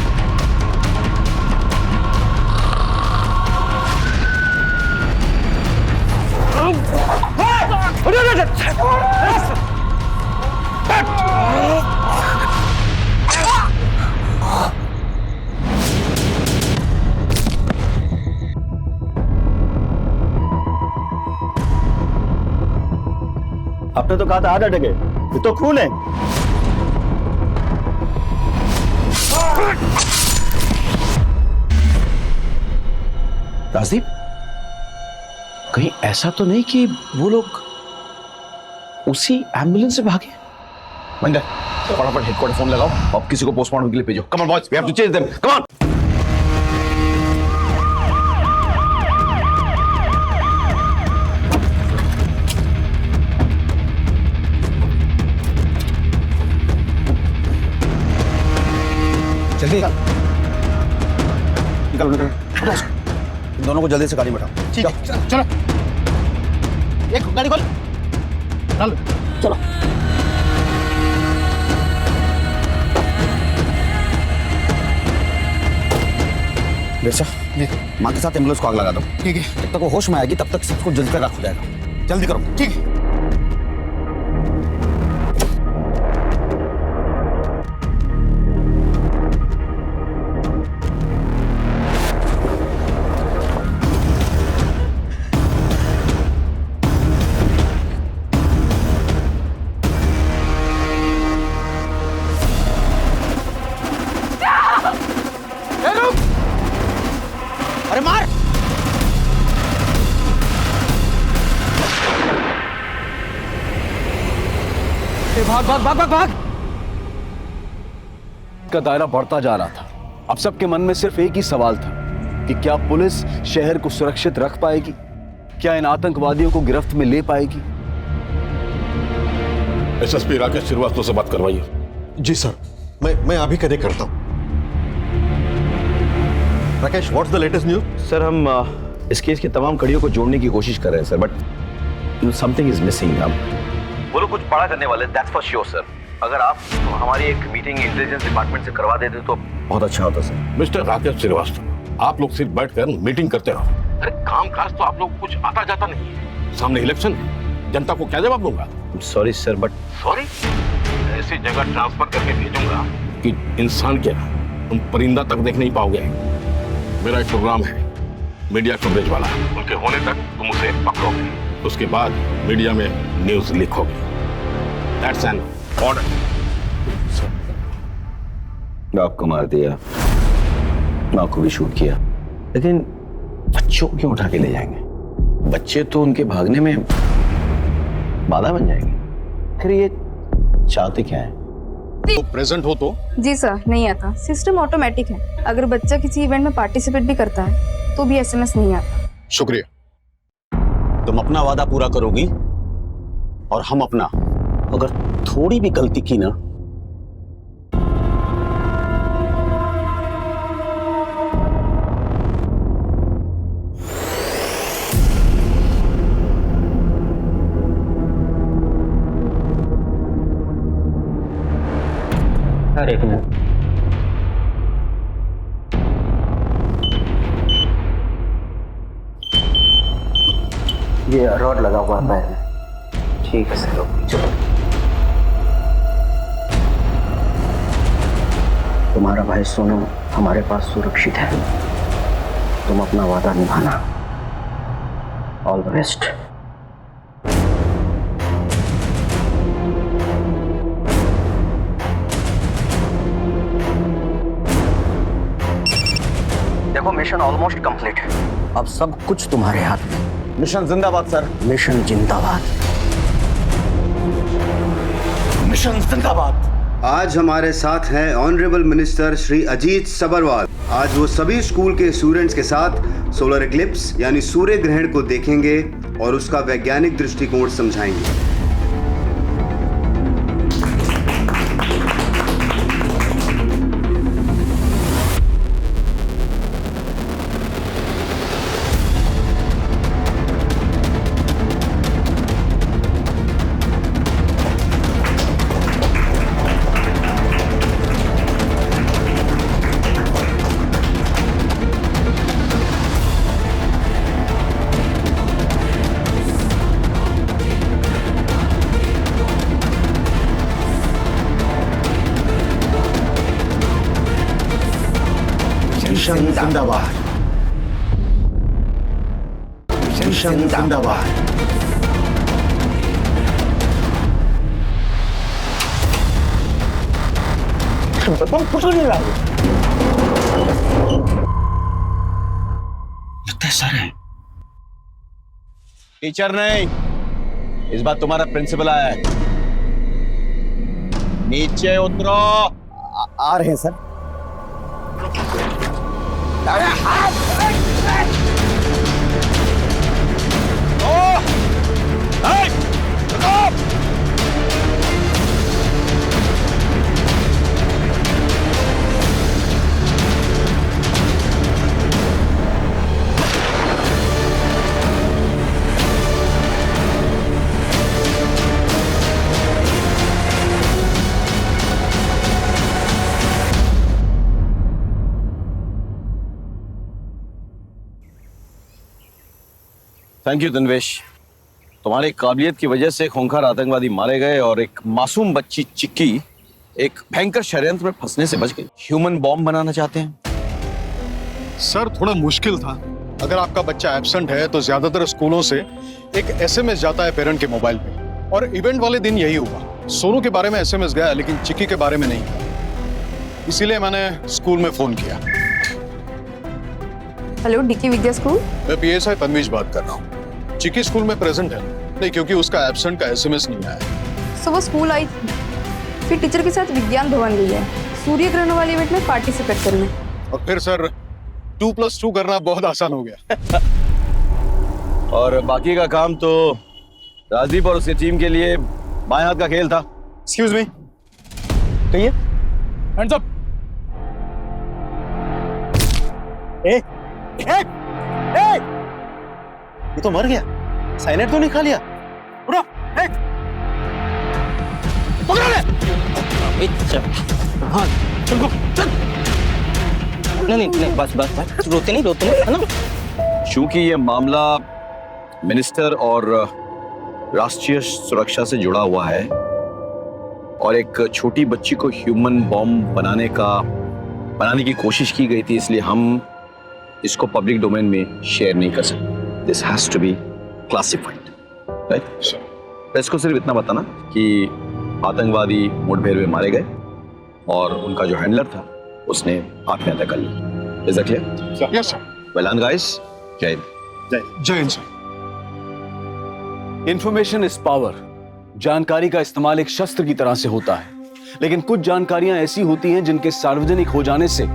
Speaker 12: आपने तो कहा था आधा टके, ये तो खून है।
Speaker 3: राजदीप, कहीं ऐसा तो नहीं कि वो लोग उसी एम्बुलेंस से भागे? मंडर, फटाफट हेडक्वार्टर फोन लगाओ और किसी को पोस्टमार्टम के लिए भेजो। Come on boys, we have to chase them, come on. जल्दी निकलो निकलो, इन दोनों को जल्दी से गाड़ी में बैठाओ।
Speaker 12: ठीक है, चलो एक गाड़ी खोल, चलो चलो।
Speaker 3: बेटा, माँ के साथ एम्बुलेंस को आग लगा दो।
Speaker 12: ठीक है।
Speaker 3: जब तक वो होश में आएगी तब तक सबको जल्दी तक रखा जाएगा। जल्दी करो।
Speaker 12: ठीक है।
Speaker 3: अरे मार!
Speaker 4: भाग भाग भाग भाग भाग! का दायरा बढ़ता जा रहा था। अब सबके मन में सिर्फ एक ही सवाल था कि क्या पुलिस शहर को सुरक्षित रख पाएगी? क्या इन आतंकवादियों को गिरफ्त में ले पाएगी?
Speaker 8: एसएसपी राकेश श्रीवास्तव से बात करवाइए। जी सर, मैं अभी कनेक्ट करता हूँ। Rakesh, what's the latest news?
Speaker 3: Sir, हम इस केस की तमाम कड़ियों को जोड़ने की कोशिश कर रहे हैं sir, but something is missing.
Speaker 1: वो लोग कुछ बड़ा करने वाले, दैट्स फॉर श्योर सर। अगर आप हमारी एक मीटिंग इंटेलिजेंस डिपार्टमेंट से करवा देते तो
Speaker 3: बहुत अच्छा होता सर।
Speaker 8: मिस्टर राकेश श्रीवास्तव, आप लोग सिर्फ बैठकर मीटिंग करते रहो। अरे काम काज तो आप लोग कुछ आता जाता नहीं है। सामने इलेक्शन है, जनता को क्या जवाब दूंगा?
Speaker 3: Sorry sir, but
Speaker 8: sorry? ऐसी जगह ट्रांसफर करके भेजूंगा कि इंसान क्या तुम परिंदा तक देख नहीं पाओगे। मेरा एक प्रोग्राम है मीडिया कवरेज वाला, उनके होने तक तुम उसे पकड़ोगे, उसके बाद मीडिया में न्यूज लीक होगी। That's an order.
Speaker 3: आपको मार दिया, माँ को भी शूट किया, लेकिन बच्चों को क्यों उठा के ले जाएंगे? बच्चे तो उनके भागने में बाधा बन जाएंगे। फिर ये चाहते क्या है?
Speaker 8: तो प्रेजेंट हो तो?
Speaker 17: जी सर, नहीं आता। सिस्टम ऑटोमेटिक है। अगर बच्चा किसी इवेंट में पार्टिसिपेट भी करता है तो भी एसएमएस नहीं आता।
Speaker 8: शुक्रिया।
Speaker 3: तुम अपना वादा पूरा करोगी और हम अपना। अगर थोड़ी भी गलती की ना
Speaker 16: एक मिनट, ये रॉड लगा हुआ है पैर में। ठीक है सर, चलो। तुम्हारा भाई सोनू हमारे पास सुरक्षित है। तुम अपना वादा निभाना। All the best. देखो, मिशन ऑलमोस्ट कंप्लीट है। अब सब कुछ तुम्हारे हाथ में।
Speaker 3: मिशन जिंदाबाद सर।
Speaker 16: मिशन जिंदाबाद।
Speaker 3: मिशन जिंदाबाद।
Speaker 14: आज हमारे साथ हैं ऑनरेबल मिनिस्टर श्री अजीत सबरवाल। आज वो सभी स्कूल के स्टूडेंट्स के साथ सोलर इक्लिप्स यानी सूर्य ग्रहण को देखेंगे और उसका वैज्ञानिक दृष्टिकोण समझाएंगे।
Speaker 3: मिशन जिंदाबाद। मिशन जिंदाबाद।
Speaker 9: कुछ नहीं रहा।
Speaker 3: लगता है सर है। टीचर नहीं, इस बार तुम्हारा प्रिंसिपल आया है। नीचे उतरो।
Speaker 16: आ रहे हैं सर।
Speaker 3: थैंक यू तन्वेश, तुम्हारी काबिलियत की वजह से खूंखार आतंकवादी मारे गए और एक मासूम बच्ची चिक्की एक भयंकर षड्यंत्र में फंसने से बच गई। ह्यूमन बॉम्ब बनाना चाहते हैं।
Speaker 8: सर थोड़ा मुश्किल था। अगर आपका बच्चा एब्सेंट है तो ज्यादातर स्कूलों से एक एसएमएस जाता है पेरेंट के मोबाइल पे, और इवेंट वाले दिन यही हुआ। सोनू के बारे में एसएमएस गया लेकिन चिक्की के बारे में नहीं, इसीलिए मैंने स्कूल में फोन किया।
Speaker 17: हेलो, डीके विद्या स्कूल।
Speaker 8: मैं पीएसआई तन्वीश बात कर रहा हूँ। चिक्की स्कूल में प्रेजेंट है? नहीं, क्योंकि उसका एब्सेंट का एसएमएस नहीं आया।
Speaker 17: सो वो स्कूल आई थी, फिर टीचर के साथ विज्ञान भवन गई है सूर्य ग्रहण वाले इवेंट में पार्टिसिपेट करने।
Speaker 8: और फिर सर 2+2 करना बहुत आसान हो गया।
Speaker 3: और बाकी का काम तो राजदीप और उसकी टीम के लिए बाएं हाथ का खेल था।
Speaker 12: एक्सक्यूज मी, कहिए।
Speaker 6: Hands up.
Speaker 12: ये तो मर गया। साइनेट तो नहीं खा लिया? उठो, पकड़ ले।
Speaker 9: हाँ चल गो, चल। नहीं, बस रोते नहीं है ना।
Speaker 3: चूंकि ये मामला मिनिस्टर और राष्ट्रीय सुरक्षा से जुड़ा हुआ है और एक छोटी बच्ची को ह्यूमन बॉम्ब बनाने की कोशिश की गई थी, इसलिए हम इसको पब्लिक डोमेन में शेयर नहीं कर सकते। This has to be classified, right? Press को सिर्फ इतना बताना कि आतंकवादी मुठभेड़ में मारे गए और उनका जो हैंडलर था उसने आत्महत्या कर ली। Is that clear?
Speaker 8: Yes sir.
Speaker 3: Well done guys. जय हिंद।
Speaker 8: जय Hind sir.
Speaker 4: Information is power. जानकारी का इस्तेमाल एक शस्त्र की तरह से होता है, लेकिन कुछ जानकारियां ऐसी होती हैं जिनके सार्वजनिक हो जाने से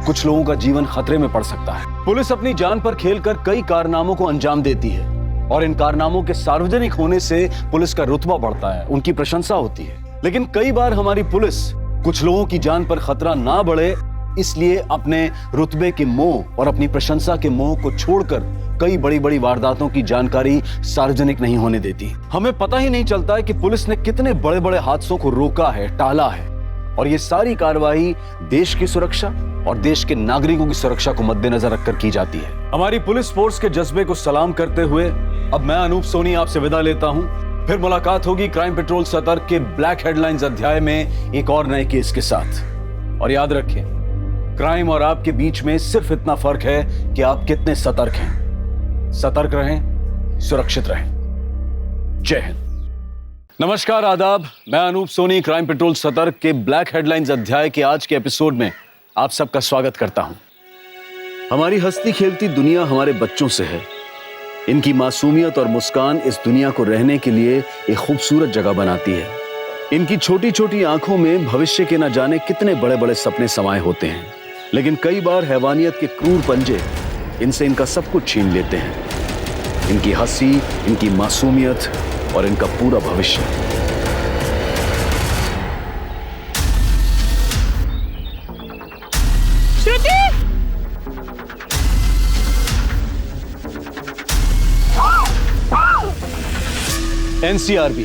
Speaker 4: कुछ लोगों का जीवन खतरे में पड़ सकता है। पुलिस अपनी जान पर खेलकर कई कारनामों को अंजाम देती है और इन कारनामों के सार्वजनिक होने से पुलिस का रुतबा बढ़ता है, उनकी प्रशंसा होती है। लेकिन कई बार हमारी पुलिस कुछ लोगों की जान पर खतरा ना बढ़े इसलिए अपने रुतबे के मोह और अपनी प्रशंसा के मोह को छोड़कर कई बड़ी बड़ी वारदातों की जानकारी सार्वजनिक नहीं होने देती। हमें पता ही नहीं चलता है कि पुलिस ने कितने बड़े बड़े हादसों को रोका है, टाला है, और ये सारी कार्रवाई देश की सुरक्षा और देश के नागरिकों की सुरक्षा को मद्देनजर रखकर की जाती है। हमारी पुलिस फोर्स के जज्बे को सलाम करते हुए अब मैं अनूप सोनी आपसे विदा लेता हूं। फिर मुलाकात होगी क्राइम पेट्रोल सतर्क के ब्लैक हेडलाइंस अध्याय में एक और नए केस के साथ। और याद रखें, क्राइम और आपके बीच में सिर्फ इतना फर्क है कि आप कितने सतर्क हैं। सतर्क रहें, सुरक्षित रहें। जय हिंद। नमस्कार, आदाब। मैं अनूप सोनी क्राइम पेट्रोल सतर्क के ब्लैक हेडलाइंस अध्याय के आज के एपिसोड में आप सबका स्वागत करता हूं। हमारी हंसती खेलती दुनिया हमारे बच्चों से है। इनकी मासूमियत और मुस्कान इस दुनिया को रहने के लिए एक खूबसूरत जगह बनाती है। इनकी छोटी छोटी आंखों में भविष्य के न जाने कितने बड़े बड़े सपने समाये होते हैं, लेकिन कई बार हैवानियत के क्रूर पंजे इनसे इनका सब कुछ छीन लेते हैं। इनकी हंसी, इनकी मासूमियत और इनका पूरा भविष्य। एनसीआरबी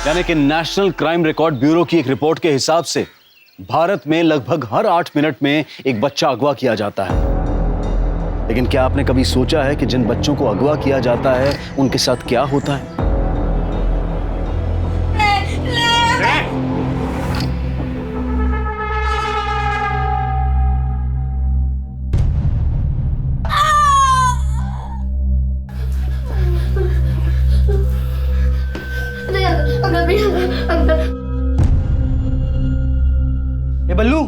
Speaker 4: यानी कि नेशनल क्राइम रिकॉर्ड ब्यूरो की एक रिपोर्ट के हिसाब से भारत में लगभग हर 8 मिनट में एक बच्चा अगवा किया जाता है। लेकिन क्या आपने कभी सोचा है कि जिन बच्चों को अगवा किया जाता है उनके साथ क्या होता है?
Speaker 7: अंदर
Speaker 9: ए बल्लू,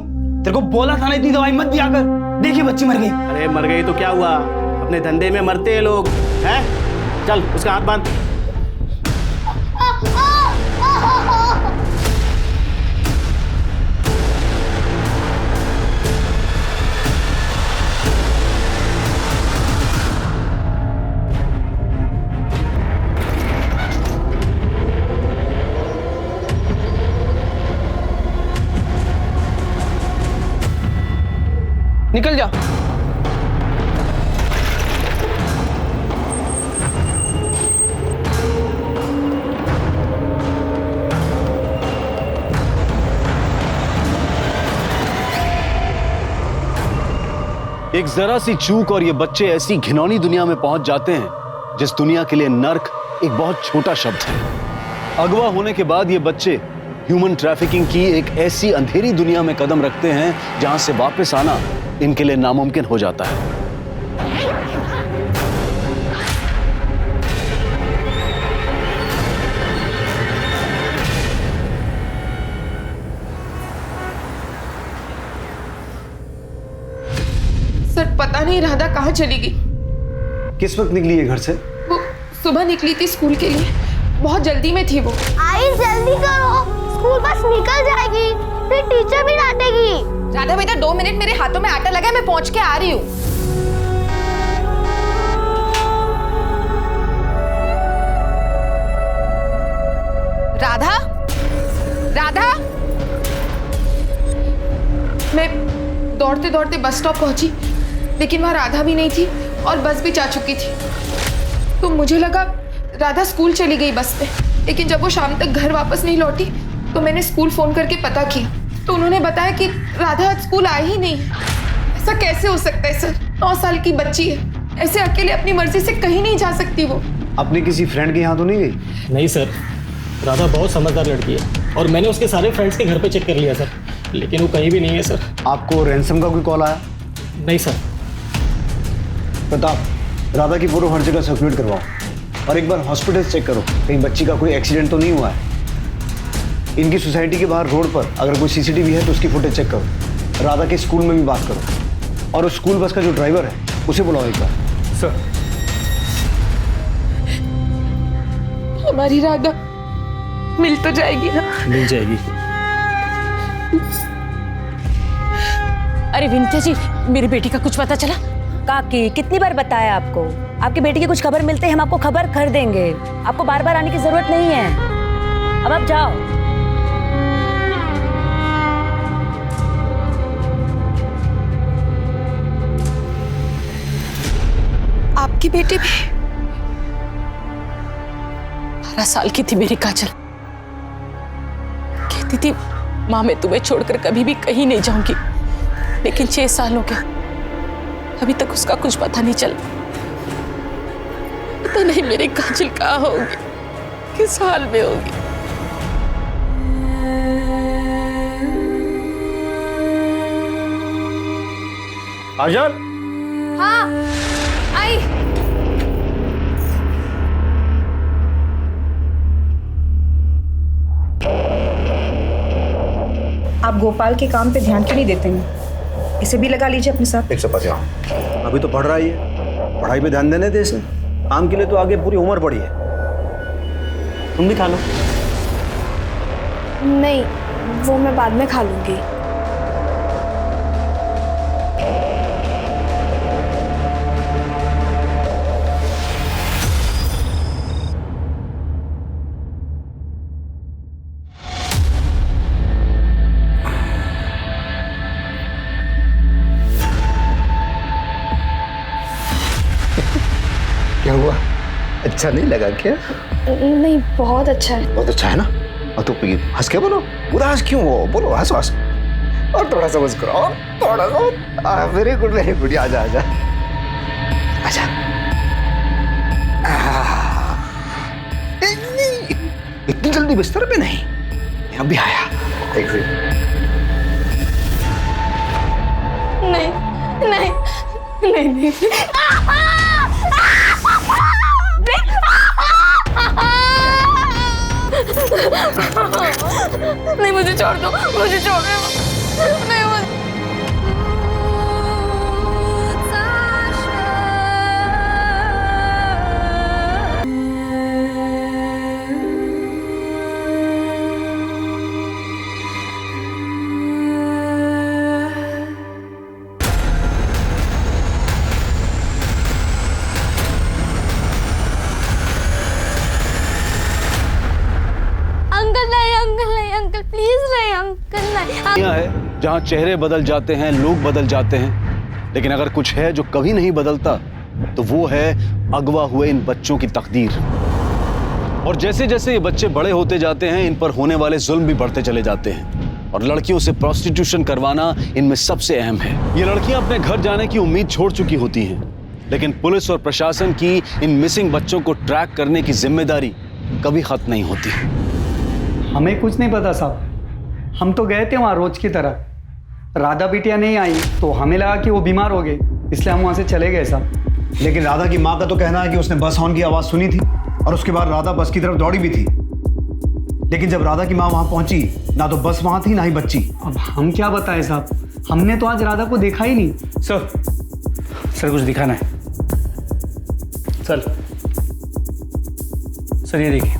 Speaker 9: बोला था ना इतनी दवाई मत दिया कर। देखिए बच्ची मर गई।
Speaker 16: अरे मर गई तो क्या हुआ, अपने धंधे में मरते हैं लोग हैं। चल उसका हाथ बांध।
Speaker 9: निकल जा।
Speaker 4: एक जरा सी चूक और ये बच्चे ऐसी घिनौनी दुनिया में पहुंच जाते हैं जिस दुनिया के लिए नर्क एक बहुत छोटा शब्द है। अगवा होने के बाद ये बच्चे ह्यूमन ट्रैफिकिंग की एक ऐसी अंधेरी दुनिया में कदम रखते हैं जहां से वापस आना इनके लिए नामुमकिन हो जाता है।
Speaker 17: सर पता नहीं राधा कहाँ चली गई।
Speaker 4: किस वक्त निकली है घर से?
Speaker 17: वो सुबह निकली थी स्कूल के लिए, बहुत जल्दी में थी वो।
Speaker 7: आई जल्दी करो, स्कूल बस निकल जाएगी, फिर टीचर भी डांटेगी।
Speaker 17: राधा बेटा 2 मिनट, मेरे हाथों में आटा लगा है, मैं पहुंच के आ रही हूँ। राधा, राधा। मैं दौड़ते दौड़ते बस स्टॉप पहुंची, लेकिन वहां राधा भी नहीं थी और बस भी जा चुकी थी। तो मुझे लगा राधा स्कूल चली गई बस पे, लेकिन जब वो शाम तक घर वापस नहीं लौटी तो मैंने स्कूल फोन करके पता किया, तो उन्होंने बताया कि राधा आज स्कूल आई ही नहीं। ऐसा कैसे हो सकता है सर? 9 साल की बच्ची है, ऐसे अकेले अपनी मर्जी से कहीं नहीं जा सकती वो।
Speaker 12: अपने किसी फ्रेंड के यहाँ तो नहीं गई?
Speaker 18: नहीं सर, राधा बहुत समझदार लड़की है और मैंने उसके सारे फ्रेंड्स के घर पे चेक कर लिया सर, लेकिन वो कहीं भी नहीं है सर।
Speaker 12: आपको रैंसम का कोई कॉल आया?
Speaker 18: नहीं सर।
Speaker 12: प्रताप, राधा की फोटो हर जगह सर्कुलेट करवाओ और एक बार हॉस्पिटल चेक करो, कहीं बच्ची का कोई एक्सीडेंट तो नहीं हुआ है। इनकी सोसाइटी के बाहर रोड पर अगर कोई सीसीटीवी है तो उसकी फुटेज चेक करो। राधा के स्कूल में भी बात करो और उस स्कूल बस का जो ड्राइवर है उसे बुलाओ एक बार।
Speaker 18: सर।
Speaker 17: हमारी राधा मिल तो जाएगी ना?
Speaker 18: मिल जाएगी।
Speaker 19: अरे विनीता जी, मेरी बेटी का कुछ पता चला? काकी, कितनी बार बताया आपको, आपकी बेटी की कुछ खबर मिलते ही हम आपको खबर कर देंगे। आपको बार बार आने की जरूरत नहीं है, अब आप जाओ।
Speaker 17: आपकी बेटी भी 12 साल की थी मेरी काजल, कहती थी माँ मैं तुम्हें छोड़कर कभी भी कहीं नहीं जाऊंगी, लेकिन 6 साल हो गए अभी तक उसका कुछ पता नहीं चला। पता नहीं मेरी काजल कहाँ होगी, किस हाल में होगी।
Speaker 12: आजान।
Speaker 17: हाँ आई।
Speaker 20: आप गोपाल के काम पे ध्यान क्यों नहीं देते हैं? इसे भी लगा लीजिए अपने साथ।
Speaker 12: 150। अभी तो पढ़ रहा ही है, पढ़ाई पे ध्यान देने दे इसे। काम के लिए तो आगे पूरी उम्र पड़ी है। तुम भी खा लो।
Speaker 17: नहीं, वो मैं बाद में खा लूंगी।
Speaker 12: क्या हुआ? अच्छा नहीं लगा क्या?
Speaker 17: नहीं, बहुत अच्छा है।
Speaker 12: बहुत अच्छा है ना? और तो हंस के बोलो, उदास क्यों हो? बोलो, हंसो हंसो। और थोड़ा सा मुस्कुरा, और थोड़ा सा। Very good very good. आजा आजा आजा। इतनी जल्दी बिस्तर पे नहीं, मैं अभी आया। एक
Speaker 17: नहीं नहीं नहीं नहीं नहीं, मुझे छोड़ दो, मुझे छोड़ दो। नहीं
Speaker 4: दुनिया है जहां चेहरे बदल जाते हैं, लोग बदल जाते हैं, लेकिन अगर कुछ है जो कभी नहीं बदलता तो वो है अगवा हुए इन बच्चों की तकदीर। और जैसे जैसे ये बच्चे बड़े होते जाते हैं, इन पर होने वाले जुल्म भी बढ़ते चले जाते हैं और लड़कियों से प्रोस्टिट्यूशन करवाना इनमें सबसे अहम है। ये लड़कियां अपने घर जाने की उम्मीद छोड़ चुकी होती हैं, लेकिन पुलिस और प्रशासन की इन मिसिंग बच्चों को ट्रैक करने की जिम्मेदारी कभी खत्म नहीं होती।
Speaker 21: हमें कुछ नहीं पता साहब, हम तो गए थे वहाँ रोज की तरह। राधा बिटिया नहीं आई तो हमें लगा कि वो बीमार हो गए, इसलिए हम वहाँ से चले गए साहब।
Speaker 12: लेकिन राधा की माँ का तो कहना है कि उसने बस हॉर्न की आवाज़ सुनी थी और उसके बाद राधा बस की तरफ दौड़ी भी थी। लेकिन जब राधा की माँ वहाँ पहुँची, ना तो बस वहाँ थी ना ही बच्ची।
Speaker 21: अब हम क्या बताएं साहब, हमने तो आज राधा को देखा ही नहीं।
Speaker 22: सर कुछ दिखाना है। सर ये देखिए,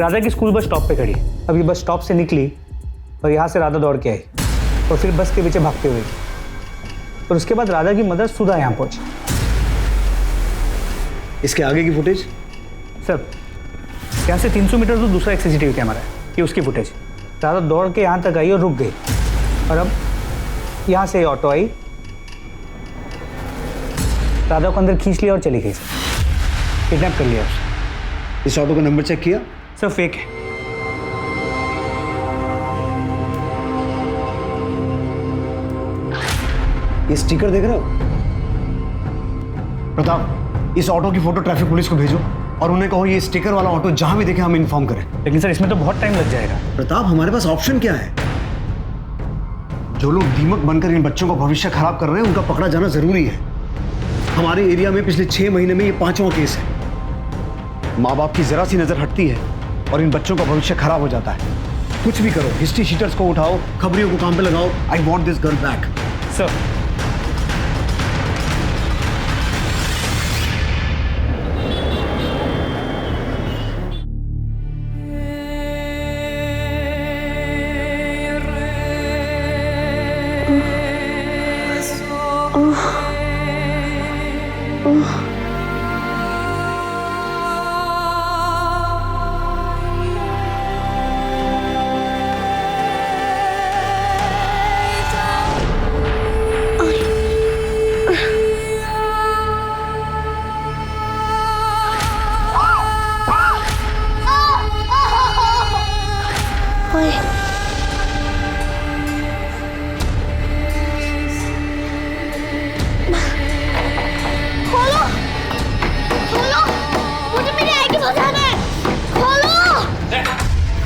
Speaker 22: राधा की स्कूल बस स्टॉप पे खड़ी है।
Speaker 21: अभी बस स्टॉप से निकली और यहाँ से राधा दौड़ के आई और फिर बस के पीछे भागते हुए, और उसके बाद राधा की मदर सुधा यहाँ पहुंची।
Speaker 12: इसके आगे की फुटेज?
Speaker 21: सर यहाँ से 300 मीटर दूर दूसरा एक सीसीटीवी कैमरा है, ये उसकी फुटेज। राधा दौड़ के यहाँ तक आई और रुक गई, और अब यहाँ से ऑटो आई, राधा को अंदर खींच लिया और चली गई। सर किडनैप कर लिया उसे।
Speaker 12: इस ऑटो का नंबर चेक किया?
Speaker 21: सर फेक है।
Speaker 12: ये स्टिकर देख रहे हो प्रताप? इस ऑटो की फोटो ट्रैफिक पुलिस को भेजो और उन्हें कहो ये स्टिकर वाला ऑटो जहां भी देखे हमें इन्फॉर्म करें।
Speaker 21: लेकिन सर इसमें तो बहुत टाइम लग जाएगा।
Speaker 12: प्रताप हमारे पास ऑप्शन क्या है? जो लोग दीमक बनकर इन बच्चों का भविष्य खराब कर रहे हैं उनका पकड़ा जाना जरूरी है। हमारे एरिया में पिछले 6 महीने में ये 5वां केस है। माँ बाप की जरा सी नजर हटती है और इन बच्चों का भविष्य खराब हो जाता है। कुछ भी करो, हिस्ट्री शीटर्स को उठाओ, खबरियों को काम पे लगाओ। I want this girl back.
Speaker 21: Sir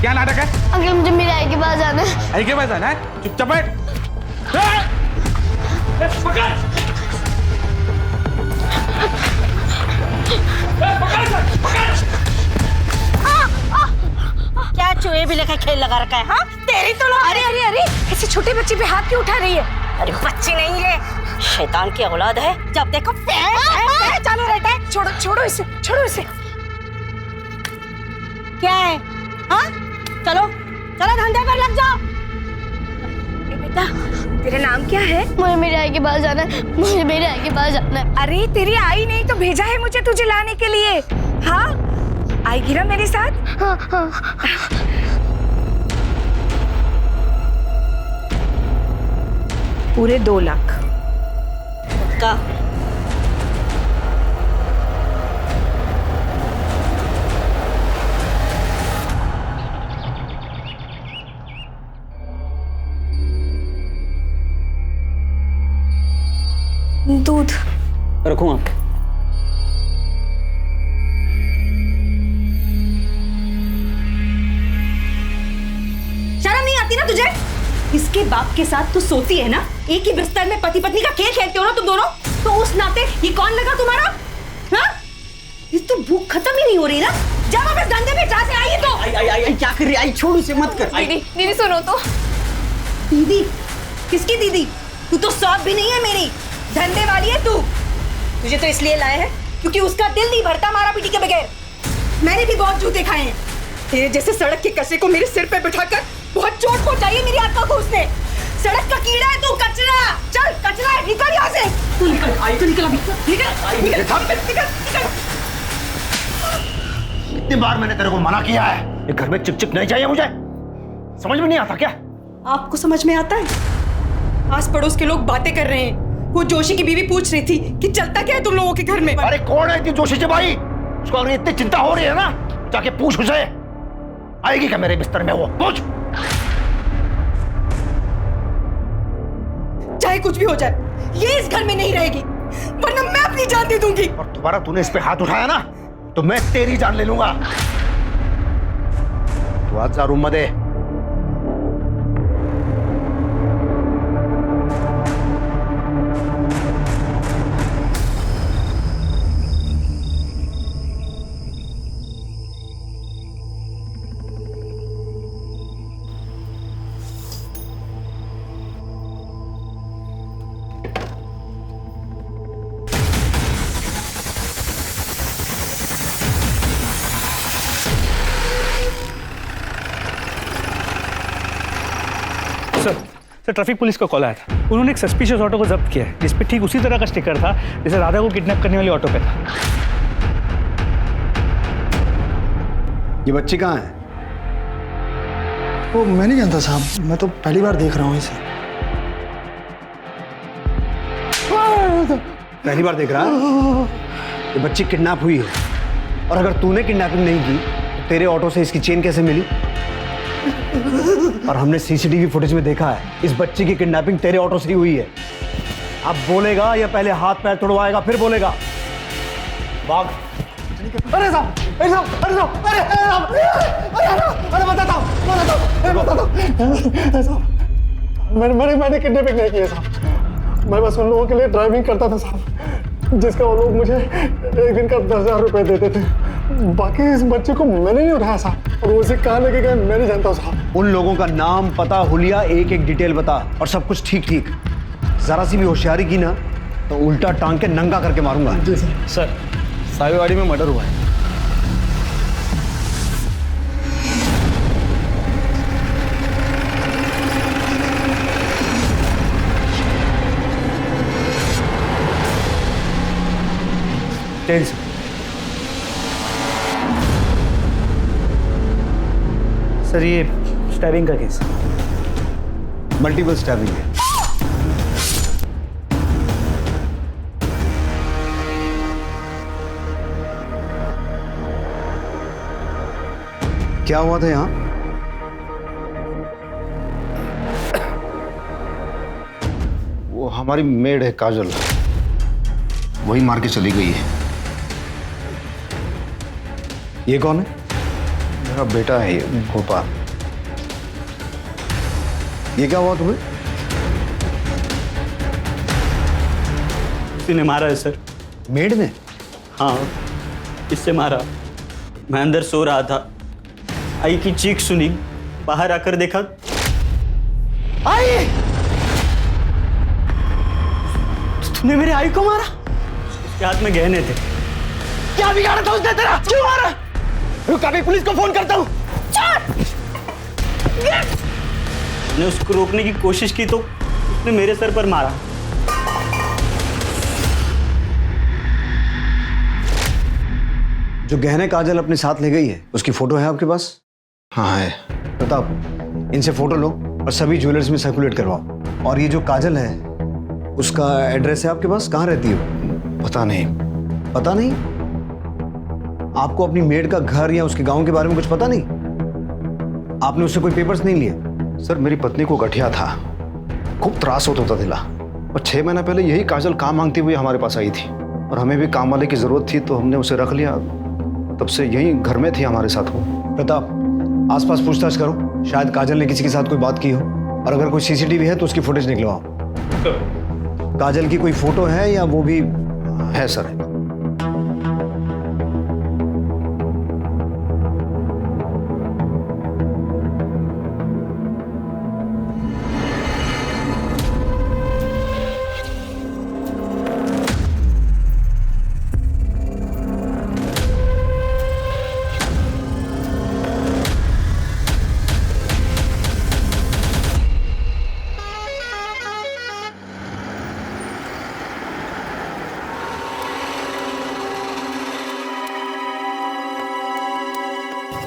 Speaker 9: क्या नाटक है?
Speaker 7: अंकल मुझे मेरी आई के पास जाना है।
Speaker 9: आई के पास जाना है? चुपचाप बैठ।
Speaker 19: क्या चूहे भी लेकर खेल लगा रखा है? हाँ तेरी तो अरे अरे अरे ऐसे छोटे बच्चे पे हाथ क्यों उठा रही है? अरे बच्ची नहीं है, शैतान की औलाद है। जब देखो चालू रहता है। छोड़ो छोड़ो इसे, छोड़ो इसे। क्या है? हाँ चलो चलो धंधे पर लग जाओ। बेटा तेरा नाम क्या है?
Speaker 7: मुझे मेरी आई के पास जाना है, मुझे मेरी आई के पास जाना है।
Speaker 19: अरे तेरी आई नहीं तो भेजा है मुझे तुझे लाने के लिए। हाँ आएगी ना मेरे साथ?
Speaker 7: हाँ हाँ।
Speaker 20: पूरे 2 लाख
Speaker 19: का।
Speaker 20: दूध
Speaker 22: रखूं आप?
Speaker 19: शर्म नहीं आती ना तुझे? इसके बाप के साथ तू सोती है ना, एक ही बिस्तर में पति पत्नी का खेल खेलते हो ना तुम दोनों, तो उस नाते ये कौन लगा तुम्हारा? हाँ? ये तो भूख खत्म ही नहीं हो रही ना। जा वापस धंधे पे, जहाँ से आई है तो।
Speaker 21: आई क्या कर रही? आई छोड़ उसे, मत कर।
Speaker 17: दीदी दीदी सुनो तो।
Speaker 19: दीदी? किसकी दीदी? तू तो सौंप भी नहीं है मेरी, धंधे वाली है तू। तुझे तो इसलिए लाया है क्योंकि उसका दिल नहीं भरता मारा पीटी के बगैर। मैंने भी बहुत जूते खाए हैं। तेरे जैसे सड़क के कसे को मेरे सिर पे बिठाकर बहुत चोट पहुंचाई है मेरी आत्मा को उसने। सड़क का कीड़ा है तू, कचरा। चल कचरा है, निकल यहाँ से। तू निकल, आई तो निकल अभी। निकल निकल।
Speaker 12: कितनी बार मैंने तेरे को मना किया है, ये घर में चिक चिक नहीं चाहिए मुझे।
Speaker 9: समझ में नहीं आता क्या?
Speaker 20: आपको समझ में आता है? आस पड़ोस के लोग बातें कर रहे हैं। वो जोशी की बीवी पूछ रही थी कि चलता क्या है तुम लोगों के घर में।
Speaker 9: अरे कौन है जोशी जी भाई? उसको अगर इतनी चिंता हो रही है ना, जाके पूछ उसे। आएगी क्या मेरे बिस्तर में? वो पूछ।
Speaker 20: चाहे कुछ भी हो जाए, ये इस घर में नहीं रहेगी, वरना मैं अपनी जान दे दूंगी।
Speaker 9: और दोबारा तूने इस पे हाथ उठाया ना, तो मैं तेरी जान ले लूंगा। तू आज जा रूम मध्ये।
Speaker 22: सर ट्रैफिक पुलिस का कॉल आया था। उन्होंने एक सस्पिशियस ऑटो को जब्त किया है, जिस पे ठीक उसी तरह का स्टिकर था जैसे राधा को किडनैप करने वाली ऑटो पे था।
Speaker 12: ये बच्ची कहाँ है?
Speaker 6: वो मैं नहीं जानता साहब, मैं तो पहली बार देख रहा हूँ इसे।
Speaker 12: पहली बार देख रहा है? ये बच्ची किडनैप हुई है, और अगर तूने किडनैपिंग नहीं की तो तेरे ऑटो से इसकी चेन कैसे मिली? और हमने सीसीटीवी फुटेज में देखा है इस बच्ची की किडनैपिंग तेरे ऑटो से ही हुई है। अब बोलेगा या पहले हाथ पैर तोड़वाएगा फिर बोलेगा? भाग।
Speaker 9: अरे साहब, अरे साहब, अरे साहब, अरे साहब, अरे बताता हूँ,
Speaker 6: मैंने किडनैपिंग नहीं किया साहब। मैं बस उन लोगों के लिए ड्राइविंग करता था साहब, जिसका वो लोग मुझे एक दिन का 10,000 रुपए देते थे। बाकी इस बच्चे को मैंने नहीं उठाया साहब, और उसे कहाँ लेके गए मैं नहीं जानता साहब।
Speaker 12: उन लोगों का नाम, पता, हुलिया, एक एक डिटेल बता, और सब कुछ ठीक ठीक। जरा सी भी होशियारी की ना तो उल्टा टांग के नंगा करके मारूंगा।
Speaker 6: जी सर।
Speaker 22: सर सावेवाड़ी में मर्डर हुआ है। Tell sir. सर ये स्टैबिंग का केस।
Speaker 12: मल्टीपल स्टैबिंग है। क्या हुआ था यहाँ?
Speaker 14: वो हमारी मेड है काजल, वही मार के चली गई है।
Speaker 12: ये कौन है?
Speaker 14: मेरा बेटा है ये, गोपाल।
Speaker 12: ये क्या हुआ तुम्हें?
Speaker 18: किसी ने मारा है सर।
Speaker 12: मेड ने?
Speaker 18: हाँ, इससे मारा। मैं अंदर सो रहा था, आई की चीख सुनी, बाहर आकर देखा।
Speaker 9: आई!
Speaker 18: तूने मेरे आई को मारा? उसके हाथ में गहने थे।
Speaker 9: क्या बिगाड़ा था उसने तेरा? क्यों मारा? रुक, अभी पुलिस को फोन करता हूँ।
Speaker 18: मैंने उसको रोकने की कोशिश की तो उसने मेरे सर पर मारा।
Speaker 12: जो गहने काजल अपने साथ ले गई है उसकी फोटो है आपके पास?
Speaker 14: हाँ है।
Speaker 12: प्रताप, इनसे फोटो लो और सभी ज्वेलर्स में सर्कुलेट करवाओ। और ये जो काजल है उसका एड्रेस है आपके पास? कहाँ रहती है वो?
Speaker 14: पता नहीं।
Speaker 12: पता नहीं? आपको अपनी मेड का घर या उसके गांव के बारे में कुछ पता नहीं? आपने उससे कोई पेपर्स नहीं लिए?
Speaker 14: सर मेरी पत्नी को गठिया था, खूब त्रास होता था। और 6 महीना पहले यही काजल काम मांगती हुई हमारे पास आई थी, और हमें भी काम वाले की जरूरत थी तो हमने उसे रख लिया। तब से यही घर में थी हमारे साथ वो।
Speaker 12: प्रताप, आसपास पूछताछ करो, शायद काजल ने किसी के साथ कोई बात की हो, और अगर कोई सीसीटीवी है तो उसकी फुटेज निकलवाओ। काजल की कोई फोटो है या वो भी
Speaker 14: है? सर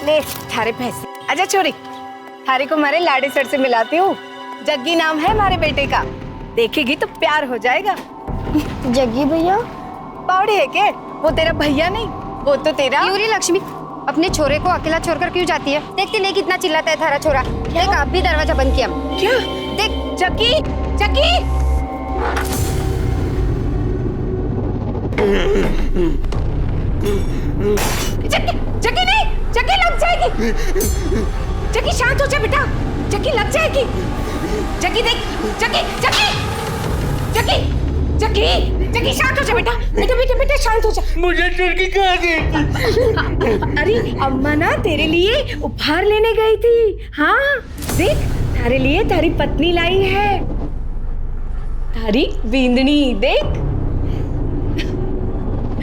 Speaker 19: ले सारे पैसे। आजा छोरी, थारी को हमारे लाडे सर से मिलाती हूँ। जग्गी नाम है हमारे बेटे का, देखेगी तो प्यार हो जाएगा।
Speaker 7: जग्गी भैया
Speaker 19: बावड़ी है के? वो तेरा भैया नहीं, वो तो तेरा।
Speaker 5: यूरी लक्ष्मी अपने छोरे को अकेला छोड़कर क्यों जाती है? देखती नहीं कितना चिल्लाता है थारा छोरा। देख आप भी दरवाजा बंद किया।
Speaker 19: क्या? देख जग्गी, जग्गी। जग्गी, जग्गी नहीं, जग्गी लग जाएगी। जग्गी शांत हो जा बेटा, जग्गी लग जाएगी। जग्गी देख, जग्गी, जग्गी, जग्गी, जग्गी, जग्गी शांत हो जा बेटा, बेटा बेटा बेटा शांत हो जा।
Speaker 9: मुझे टर्की कहाँ गई?
Speaker 19: अरे अम्मा ना तेरे लिए उपहार लेने गई थी। हाँ देख, तारे लिए तारी पत्नी लाई है, तारी बींदनी। देख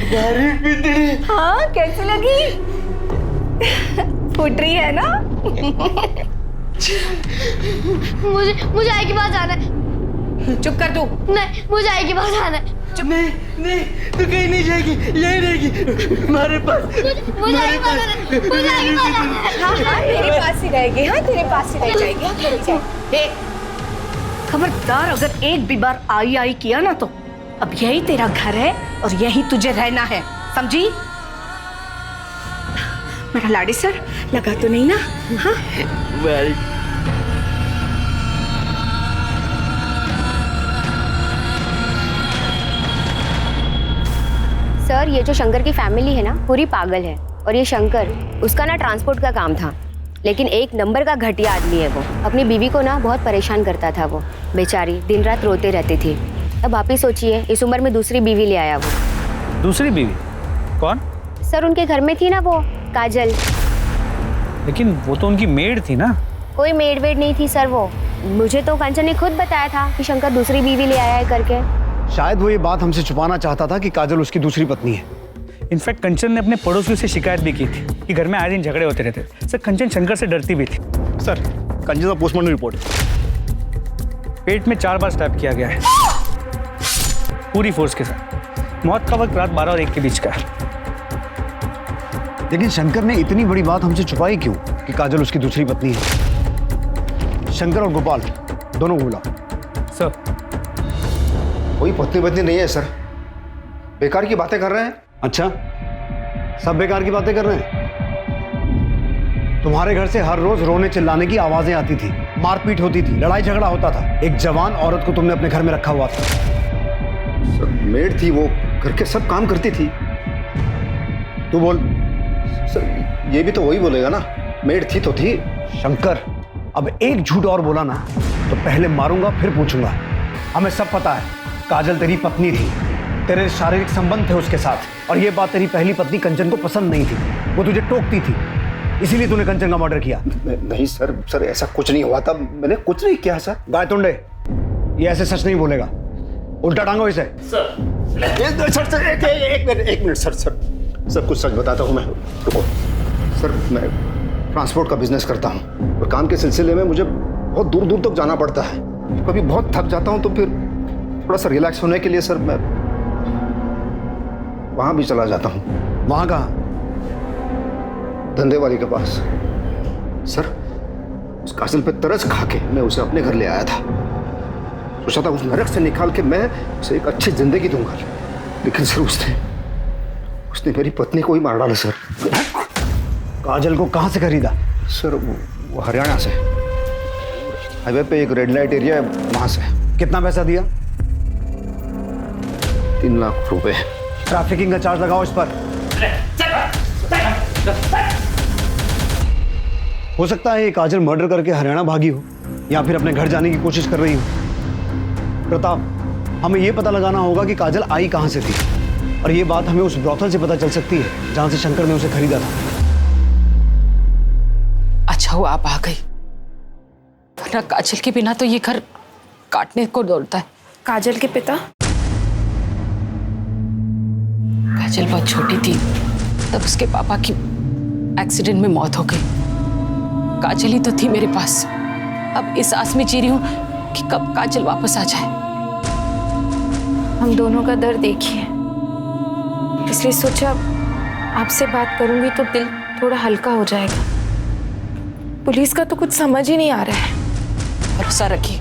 Speaker 9: तारी बींदनी।
Speaker 19: हाँ कैसी लगी? फूट रही है ना?
Speaker 7: मुझे आई के पास जाना है।
Speaker 19: चुप कर दो।
Speaker 7: नहीं, मुझे आई के पास जाना है।
Speaker 9: नहीं नहीं, तू कहीं नहीं जाएगी, यही रहेगी हमारे पास।
Speaker 7: मुझे आई के पास जाना है। मुझे आई के पास जाना है।
Speaker 19: हाँ हाँ तेरे पास ही रहेगी। हाँ तेरे पास ही रह जाएगी। हाँ चली जाए। देख खबरदार, अगर एक भी बार आई आई किया ना तो अब यही तेरा घर है और यही तुझे रहना है, समझी? मेरा लाडी सर लगा तो नहीं ना? हाँ
Speaker 5: सर ये जो शंकर की फैमिली है ना पूरी पागल है, और ये शंकर उसका ना ट्रांसपोर्ट का काम था, लेकिन एक नंबर का घटिया आदमी है वो। अपनी बीवी को ना बहुत परेशान करता था वो, बेचारी दिन रात रोते रहती थी। अब आप ही सोचिए, इस उम्र में दूसरी बीवी ले आया वो।
Speaker 22: दूसरी बीवी? कौन?
Speaker 5: सर उनके घर में थी ना वो काजल।
Speaker 22: लेकिन वो तो उनकी मेड थी ना।
Speaker 5: कोई मेड वेड नहीं थी सर वो, मुझे तो कंचन ने खुद बताया था कि शंकर दूसरी बीवी ले आया है करके।
Speaker 12: शायद वो ये बात हमसे छुपाना चाहता था कि काजल उसकी दूसरी पत्नी है।
Speaker 22: इनफैक्ट कंचन ने अपने पड़ोसियों से शिकायत भी की थी कि घर में आए दिन झगड़े होते रहते। सर कंचन शंकर से डरती भी थी।
Speaker 12: सर कंचन का पोस्टमार्टम रिपोर्ट।
Speaker 22: पेट में 4 बार स्टैब किया गया है, पूरी फोर्स के साथ। मौत का वक्त रात 12 और 1 के बीच का है।
Speaker 12: लेकिन शंकर ने इतनी बड़ी बात हमसे छुपाई क्यों कि काजल उसकी दूसरी पत्नी है? शंकर और गोपाल दोनों को बुलाओ।
Speaker 22: सर
Speaker 14: कोई पत्नी नहीं है सर, बेकार की बातें कर रहे हैं।
Speaker 12: अच्छा, सब बेकार की बातें कर रहे हैं? तुम्हारे घर से हर रोज रोने चिल्लाने की आवाजें आती थी, मारपीट होती थी, लड़ाई झगड़ा होता था। एक जवान औरत को तुमने अपने घर में रखा हुआ था।
Speaker 14: सर मेड थी वो, घर के सब काम करती थी।
Speaker 12: तू बोल।
Speaker 14: सर ये भी तो वही बोलेगा ना, मेड थी तो थी।
Speaker 12: शंकर अब एक झूठ और बोला ना तो पहले मारूंगा फिर पूछूंगा। हमें सब पता है काजल तेरी पत्नी थी, तेरे शारीरिक संबंध थे उसके साथ, और ये बात तेरी पहली पत्नी कंचन को पसंद नहीं थी। वो तुझे टोकती थी, इसीलिए तूने कंचन का मर्डर किया।
Speaker 14: नहीं सर, सर ऐसा कुछ नहीं हुआ था, मैंने कुछ नहीं किया सर।
Speaker 12: गायतुंडे ये ऐसे सच नहीं बोलेगा, उल्टा टांगो इसे।
Speaker 14: सर एक मिनट सर कुछ सच बताता हूँ मैं। रुको सर, मैं ट्रांसपोर्ट का बिजनेस करता हूँ और काम के सिलसिले में मुझे बहुत दूर दूर तक जाना पड़ता है। कभी बहुत थक जाता हूँ तो फिर थोड़ा सा रिलैक्स होने के लिए सर मैं वहाँ भी चला जाता हूँ।
Speaker 12: वहाँ कहाँ?
Speaker 14: धंधे वाली के पास। सर उस काजल पे तरस खा के मैं उसे अपने घर ले आया था, सोचा था उस नरक से निकाल के मैं उसे एक अच्छी जिंदगी दूंगा, लेकिन सर उसने मेरी पत्नी को ही मार डाला सर।
Speaker 12: काजल को कहाँ से खरीदा?
Speaker 14: सर वो हरियाणा से, हाईवे पे एक रेड लाइट एरिया है वहां से।
Speaker 12: कितना पैसा दिया?
Speaker 14: 3 लाख रुपए।
Speaker 12: ट्रैफिकिंग का चार्ज लगाओ इस पर। हो सकता है ये काजल मर्डर करके हरियाणा भागी हो या फिर अपने घर जाने की कोशिश कर रही हो। प्रताप, हमें यह पता लगाना होगा कि काजल आई कहां से थी, और ये बात हमें उस ब्रॉथल से पता चल सकती है जहां से शंकर ने उसे खरीदा था।
Speaker 11: अच्छा हुआ आप आ गई, वरना काजल के बिना तो ये घर काटने को दौड़ता है।
Speaker 17: काजल के पिता?
Speaker 11: काजल बहुत छोटी थी तब उसके पापा की एक्सीडेंट में मौत हो गई। काजल ही तो थी मेरे पास। अब इस आस में जी रही हूँ कि कब काजल वापस आ जाए।
Speaker 17: हम दोनों का दर्द देखिए, इसलिए सोचा आपसे बात करूंगी तो दिल थोड़ा हल्का हो जाएगा। पुलिस का तो कुछ समझ ही नहीं आ रहा है।
Speaker 11: भरोसा रखिए,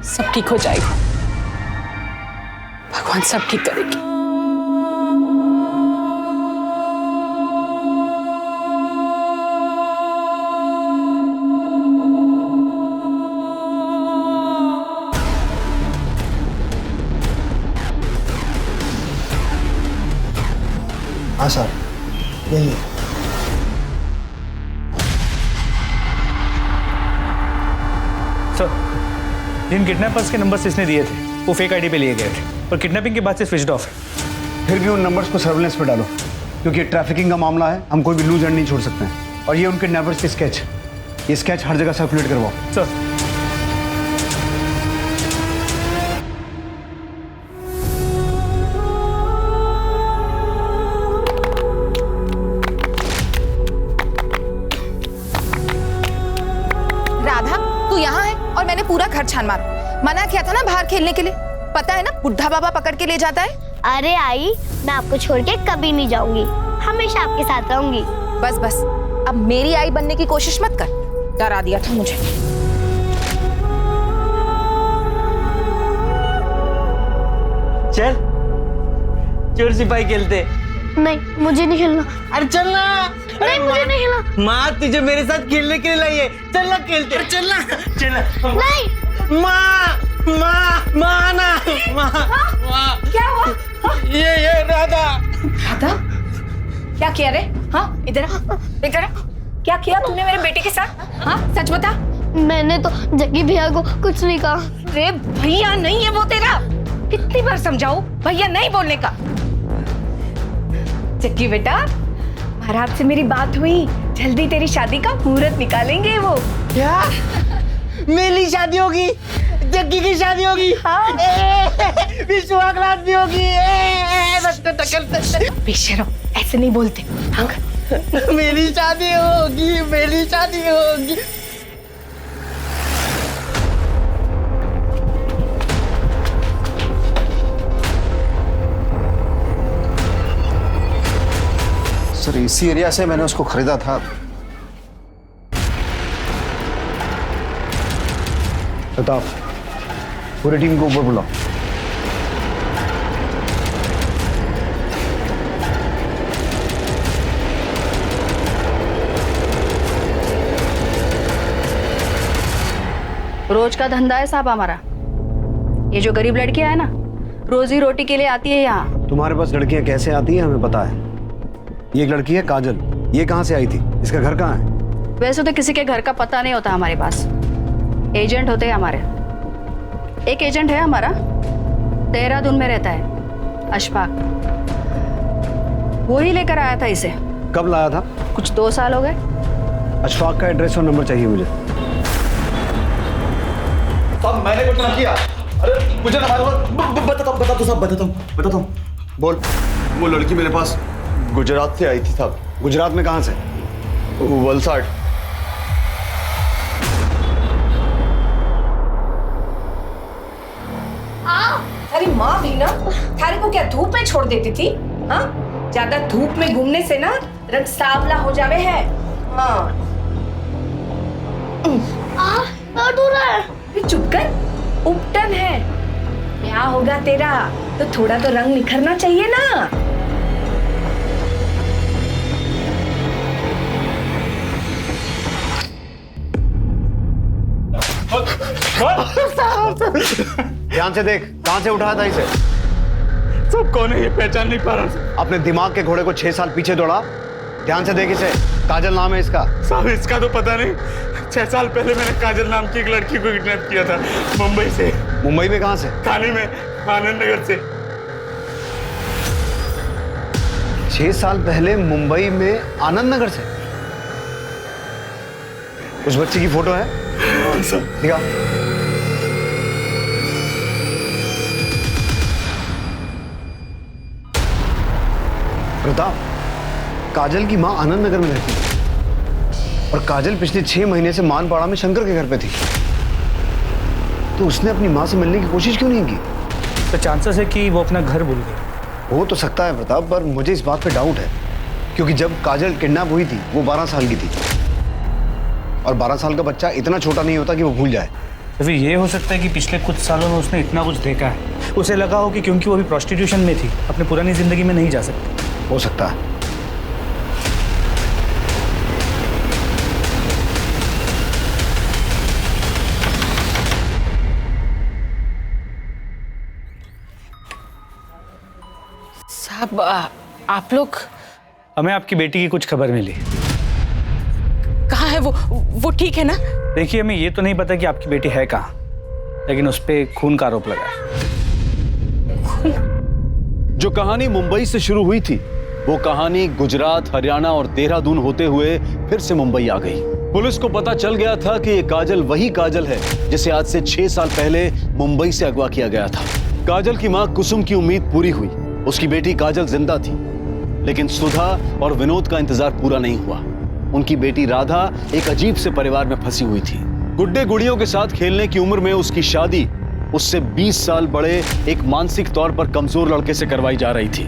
Speaker 11: सब ठीक हो जाएगा। भगवान सब ठीक करेगी।
Speaker 12: हाँ सर, यही है।
Speaker 22: सर, जिन किडनैपर्स के नंबर्स इसने दिए थे वो फेक आईडी पे लिए गए थे और किडनैपिंग के बाद से स्विच्ड ऑफ है।
Speaker 4: फिर भी उन नंबर्स को सर्विलेंस पे डालो, क्योंकि ट्रैफिकिंग का मामला है, हम कोई भी लूज एंड नहीं छोड़ सकते हैं। और ये उन किडनैपर्स के स्केच, ये स्केच हर जगह सर्कुलेट करवाओ।
Speaker 22: सर,
Speaker 17: और मैंने पूरा घर छान मारा। मना किया था ना बाहर खेलने के लिए, पता है ना बुढ़ा बाबा पकड़ के ले जाता है।
Speaker 7: अरे आई, मैं आपको छोड़ के कभी नहीं जाऊंगी, हमेशा आपके साथ रहूंगी।
Speaker 17: बस बस, अब मेरी आई बनने की कोशिश मत कर, डरा दिया था मुझे।
Speaker 18: चल चोर सिपाही खेलते।
Speaker 7: नहीं, मुझे नहीं खेलना।
Speaker 18: अरे चलना।
Speaker 7: नहीं, मुझे नहीं खेलना।
Speaker 18: माँ तुझे मेरे साथ खेलने के लिए लाई है, चलना खेलते। चलना चलना।
Speaker 7: नहीं।
Speaker 18: माँ माँ माँ ना माँ।
Speaker 17: क्या हुआ?
Speaker 18: ये राधा।
Speaker 19: राधा? क्या किया रे? हाँ, इधर इधर। क्या किया तूने मेरे बेटे के साथ? हाँ, सच बता।
Speaker 7: मैंने तो जग्गी भैया को कुछ नहीं कहा।
Speaker 19: रे भैया नहीं है वो तेरा, कितनी बार समझाऊं, भैया नहीं बोलने का। जग्गी बेटा, महाराज से मेरी बात हुई, जल्दी तेरी शादी का मुहूर्त निकालेंगे वो।
Speaker 18: क्या? मेरी शादी होगी, जग्गी की शादी होगी, हाँ। विश्वास भी होगी।
Speaker 19: बेशरम, ऐसे नहीं बोलते।
Speaker 18: मेरी शादी होगी, मेरी शादी होगी।
Speaker 12: सर, इसी एरिया से मैंने उसको खरीदा था।
Speaker 4: प्रताप, पूरी टीम को ऊपर बुलाओ।
Speaker 13: रोज का धंधा है साहब हमारा। ये जो गरीब लड़कियां है ना, रोजी रोटी के लिए आती है यहाँ।
Speaker 4: तुम्हारे पास लड़कियां कैसे आती हैं हमें पता है। ये एक लड़की है काजल, ये कहाँ से आई थी? इसका घर कहाँ है?
Speaker 13: वैसे तो किसी के घर का पता नहीं होता हमारे पास, एजेंट होते हैं हमारे। एक एजेंट है हमारा, देहरादून में रहता है, अशफाक। वो ही लेकर आया था इसे।
Speaker 4: कब लाया था?
Speaker 13: कुछ 2 साल हो गए।
Speaker 4: अशफाक का एड्रेस और नंबर चाहिए मुझे।
Speaker 12: साहब, मैंने कुछ ना किया। अरे मुझे ना बताता हूँ।
Speaker 4: बोल।
Speaker 12: वो लड़की मेरे पास गुजरात से आई थी साहब।
Speaker 4: गुजरात में कहाँ से?
Speaker 12: वलसाड।
Speaker 19: अरे माँ भी ना थारे को क्या धूप में छोड़ देती थी? हाँ, ज्यादा धूप में घूमने से ना रंग सांवला हो जावे है। हाँ। चुप कर, उपटन है। क्या होगा तेरा? तो थोड़ा तो रंग निखरना चाहिए ना।
Speaker 4: ध्यान से देख, कहां से उठाया था इसे?
Speaker 12: सब कौन है ये पहचान नहीं पा रहा।
Speaker 4: अपने दिमाग के घोड़े को 6 साल पीछे दौड़ा। ध्यान से देख इसे। काजल नाम है इसका।
Speaker 12: साहब, इसका तो पता नहीं। 6 साल पहले मैंने काजल नाम की एक लड़की को किडनैप किया था, मुंबई से।
Speaker 4: मुंबई में कहां से?
Speaker 12: थाने में, आनंद नगर से।
Speaker 4: 6 साल पहले मुंबई में आनंद नगर से? उस बच्ची की फोटो है? दिखा। प्रताप, काजल की मां आनंद नगर में रहती है और काजल पिछले 6 महीने से मानपाड़ा में शंकर के घर पे थी। तो उसने अपनी मां से मिलने की कोशिश क्यों नहीं की?
Speaker 22: तो चांसेस है कि वो अपना घर भूल गई।
Speaker 4: हो तो सकता है प्रताप, पर मुझे इस बात पे डाउट है, क्योंकि जब काजल किडनैप हुई थी वो 12 साल की थी
Speaker 16: और 12 साल का बच्चा इतना छोटा नहीं होता कि वो भूल जाए।
Speaker 22: तो फिर ये हो सकता है कि पिछले कुछ सालों में उसने इतना कुछ देखा है, उसे लगा हो कि क्योंकि वो अभी प्रोस्टिट्यूशन में थी अपने पुरानी जिंदगी में नहीं जा सकती।
Speaker 16: हो सकता है।
Speaker 11: साहब आप लोग,
Speaker 22: हमें आपकी बेटी की कुछ खबर मिली।
Speaker 11: कहाँ है वो ठीक है ना?
Speaker 22: देखिए, हमें ये तो नहीं पता कि आपकी बेटी है कहाँ, लेकिन उस पे खून का आरोप लगा है।
Speaker 4: जो कहानी मुंबई से शुरू हुई थी, वो कहानी गुजरात, हरियाणा और देहरादून होते हुए फिर से मुंबई आ गई। पुलिस को पता चल गया था कि ये काजल वही काजल है जिसे आज से 6 साल पहले मुंबई से अगवा किया गया था। काजल की मां कुसुम की उम्मीद पूरी हुई, उसकी बेटी काजल जिंदा थी, लेकिन सुधा और विनोद का इंतजार पूरा नहीं हुआ। उनकी बेटी राधा एक अजीब से परिवार में फंसी हुई थी। गुड्डे गुड़ियों के साथ खेलने की उम्र में उसकी शादी उससे 20 साल बड़े एक मानसिक तौर पर कमजोर लड़के से करवाई जा रही थी।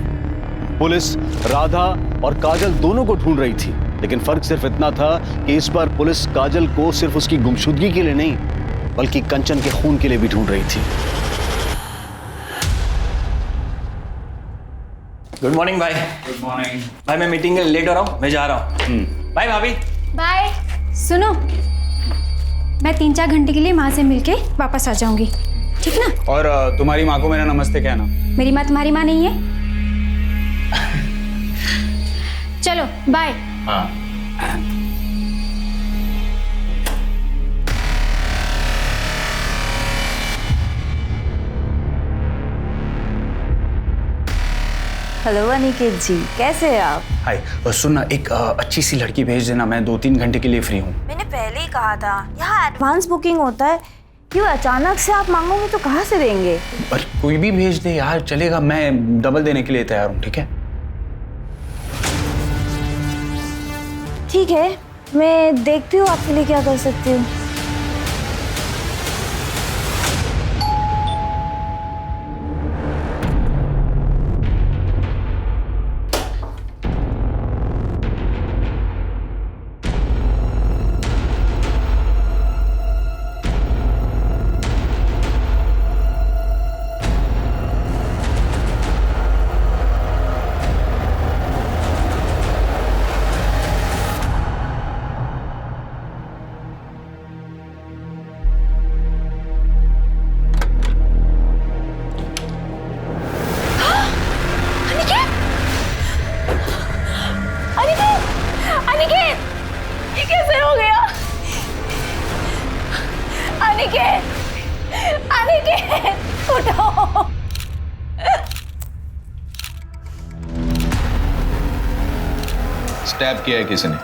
Speaker 4: पुलिस राधा और काजल दोनों को ढूंढ रही थी, लेकिन फर्क सिर्फ इतना था कि इस बार पुलिस काजल को सिर्फ उसकी गुमशुदगी के लिए नहीं, बल्कि कंचन के खून के लिए भी ढूंढ रही थी।
Speaker 2: गुड मॉर्निंग भाई।
Speaker 22: गुड मॉर्निंग
Speaker 2: भाई, मैं मीटिंग के लिए लेट हो रहा हूँ, मैं जा रहा हूँ। बाय भाभी।
Speaker 15: बाय। सुनो, मैं 3-4 घंटे के लिए माँ से मिलके वापस आ जाऊंगी, ठीक ना?
Speaker 22: और तुम्हारी माँ को मेरा नमस्ते कहना।
Speaker 15: मेरी माँ तुम्हारी माँ नहीं है? चलो बाय।
Speaker 2: हाँ।
Speaker 23: हेलो अनिकेत जी, कैसे हैं आप?
Speaker 22: हाय, सुनना, एक अच्छी सी लड़की भेज देना, मैं 2-3 घंटे के लिए फ्री हूँ।
Speaker 23: मैंने पहले ही कहा था, यहाँ एडवांस बुकिंग होता है, क्यों अचानक से आप मांगोगे तो कहाँ से देंगे?
Speaker 22: पर कोई भी भेज दे यार, चलेगा, मैं डबल देने के लिए तैयार हूँ, ठीक है?
Speaker 23: ठीक है, मैं देखती हूँ आपके लिए क्या कर सकती हूँ।
Speaker 3: स्टैब किया है किसी ने?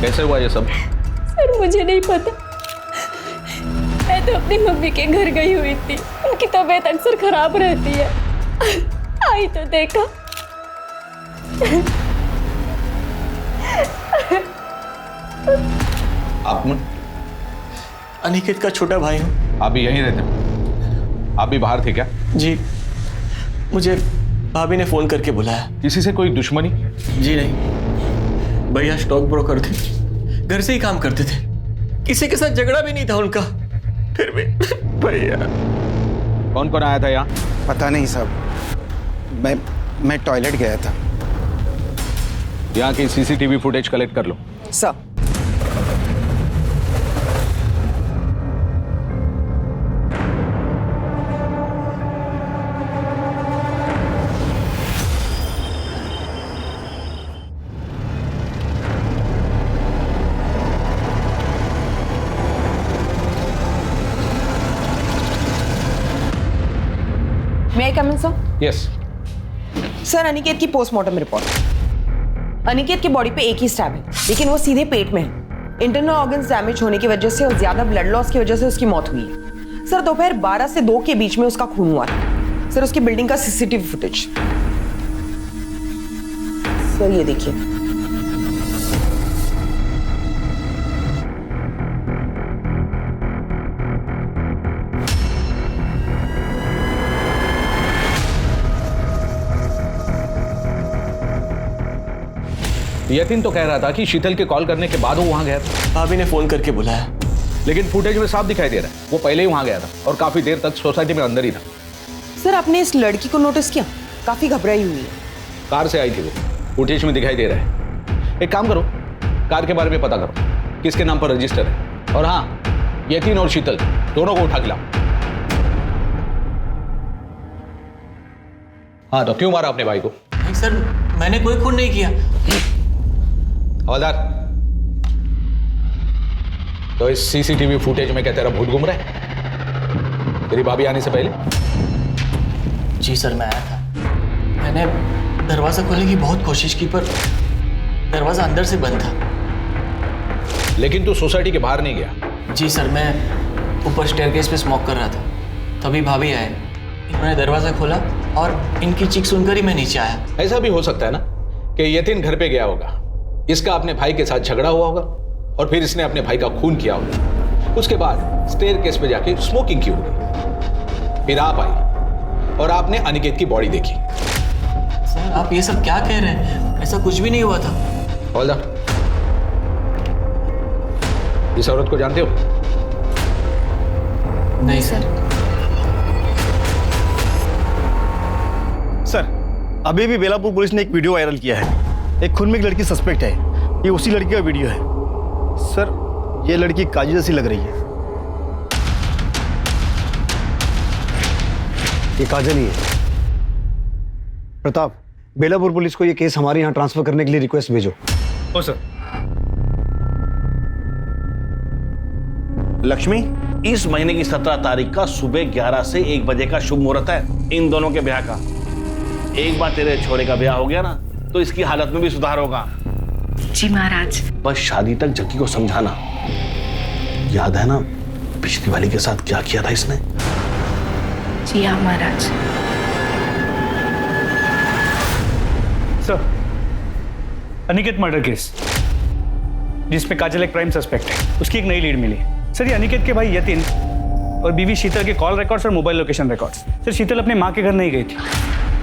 Speaker 3: कैसे हुआ ये सब?
Speaker 10: सर मुझे नहीं पता, मैं तो अपनी मम्मी के घर गई हुई थी, उनकी तबीयत अक्सर खराब रहती है, आई तो देखा।
Speaker 3: आप
Speaker 2: अनिकेत का छोटा भाई हूँ।
Speaker 3: आप भी यहीं रहते हो? आप भी बाहर थे क्या?
Speaker 2: जी, मुझे भाभी ने फोन करके बुलाया।
Speaker 3: किसी से कोई दुश्मनी?
Speaker 2: जी नहीं, भैया स्टॉक ब्रोकर थे, घर से ही काम करते थे, किसी के साथ झगड़ा भी नहीं था उनका, फिर भी भैया।
Speaker 3: कौन कौन आया था यहाँ?
Speaker 16: पता नहीं साहब, मैं टॉयलेट गया था।
Speaker 3: यहाँ की सीसीटीवी फुटेज कलेक्ट कर लो।
Speaker 20: Sir. May I come in, sir?
Speaker 3: Yes.
Speaker 20: Sir, Aniket की पोस्टमार्टम रिपोर्ट। अनिकेत की बॉडी पे एक ही स्टैब है, लेकिन वो सीधे पेट में है। इंटरनल ऑर्गन्स डैमेज होने की वजह से और ज्यादा ब्लड लॉस की वजह से उसकी मौत हुई है। सर, दोपहर 12 से 2 के बीच में उसका खून हुआ है। सर, उसकी बिल्डिंग का सीसीटीवी फुटेज। सर, ये देखिए।
Speaker 4: यतीन तो कह रहा था कि शीतल के कॉल करने के बाद वो वहां गया था।
Speaker 2: भाभी ने फोन करके बुलाया,
Speaker 4: लेकिन फुटेज में साफ दिखाई दे रहा है वो पहले ही वहां गया था और काफी देर तक सोसाइटी में अंदर ही था।
Speaker 20: सर आपने इस लड़की को नोटिस किया? काफी घबराई हुई है।
Speaker 4: कार से आई थी वो, फुटेज में दिखाई दे रहा है। एक काम करो, कार के बारे में पता करो किसके नाम पर रजिस्टर है, और हाँ यतीन और शीतल दोनों को उठा के लाओ। हाँ तो क्यों मारा अपने भाई को?
Speaker 2: नहीं सर, मैंने कोई खून नहीं किया।
Speaker 4: हवलदार, तो इस सीसीटीवी फुटेज में क्या तेरा भूत घूम रहा है तेरी भाभी आने से पहले?
Speaker 2: जी सर, मैं आया था। मैंने दरवाजा खोलने की बहुत कोशिश की पर दरवाजा अंदर से बंद था।
Speaker 4: लेकिन तू सोसाइटी के बाहर नहीं गया?
Speaker 2: जी सर, मैं ऊपर स्टेयरकेस पे स्मोक कर रहा था, तभी भाभी आए, इन्होंने दरवाजा खोला और इनकी चीख सुनकर ही मैं नीचे आया।
Speaker 4: ऐसा भी हो सकता है ना कि यतीन घर पे गया होगा, इसका अपने भाई के साथ झगड़ा हुआ होगा और फिर इसने अपने भाई का खून किया होगा, उसके बाद स्टेयरकेस पे जाके स्मोकिंग की होगी, फिर आप आई और आपने अनिकेत की बॉडी देखी।
Speaker 2: सर आप ये सब क्या कह रहे हैं? ऐसा कुछ भी नहीं हुआ था।
Speaker 4: हवलदार, इस औरत को जानते हो?
Speaker 2: नहीं सर।
Speaker 12: सर अभी भी बेलापुर पुलिस ने एक वीडियो वायरल किया है, एक खून में एक लड़की सस्पेक्ट है, ये उसी लड़की का वीडियो है। सर ये लड़की काजल जैसी लग रही है। ये काजल ही है। प्रताप, बेलापुर पुलिस को ये केस हमारे यहाँ ट्रांसफर करने के लिए रिक्वेस्ट भेजो।
Speaker 22: ओ सर।
Speaker 1: लक्ष्मी, इस महीने की 17 तारीख का सुबह 11 से 1 बजे का शुभ मुहूर्त है इन दोनों के ब्याह का। एक बार तेरे छोरे का ब्याह हो गया ना तो इसकी हालत में भी सुधार होगा।
Speaker 11: जी महाराज।
Speaker 1: बस शादी तक जक्की को समझाना। याद है ना पिछली वाली के साथ क्या किया था इसने?
Speaker 11: जी हाँ महाराज।
Speaker 22: सर, अनिकेत मर्डर केस जिसमें काजल एक प्राइम सस्पेक्ट है, उसकी एक नई लीड मिली। सर ये अनिकेत के भाई यतीन और बीवी शीतल के कॉल रिकॉर्ड्स और मोबाइल लोकेशन रिकॉर्ड्स। सर शीतल अपने माँ के घर नहीं गई थी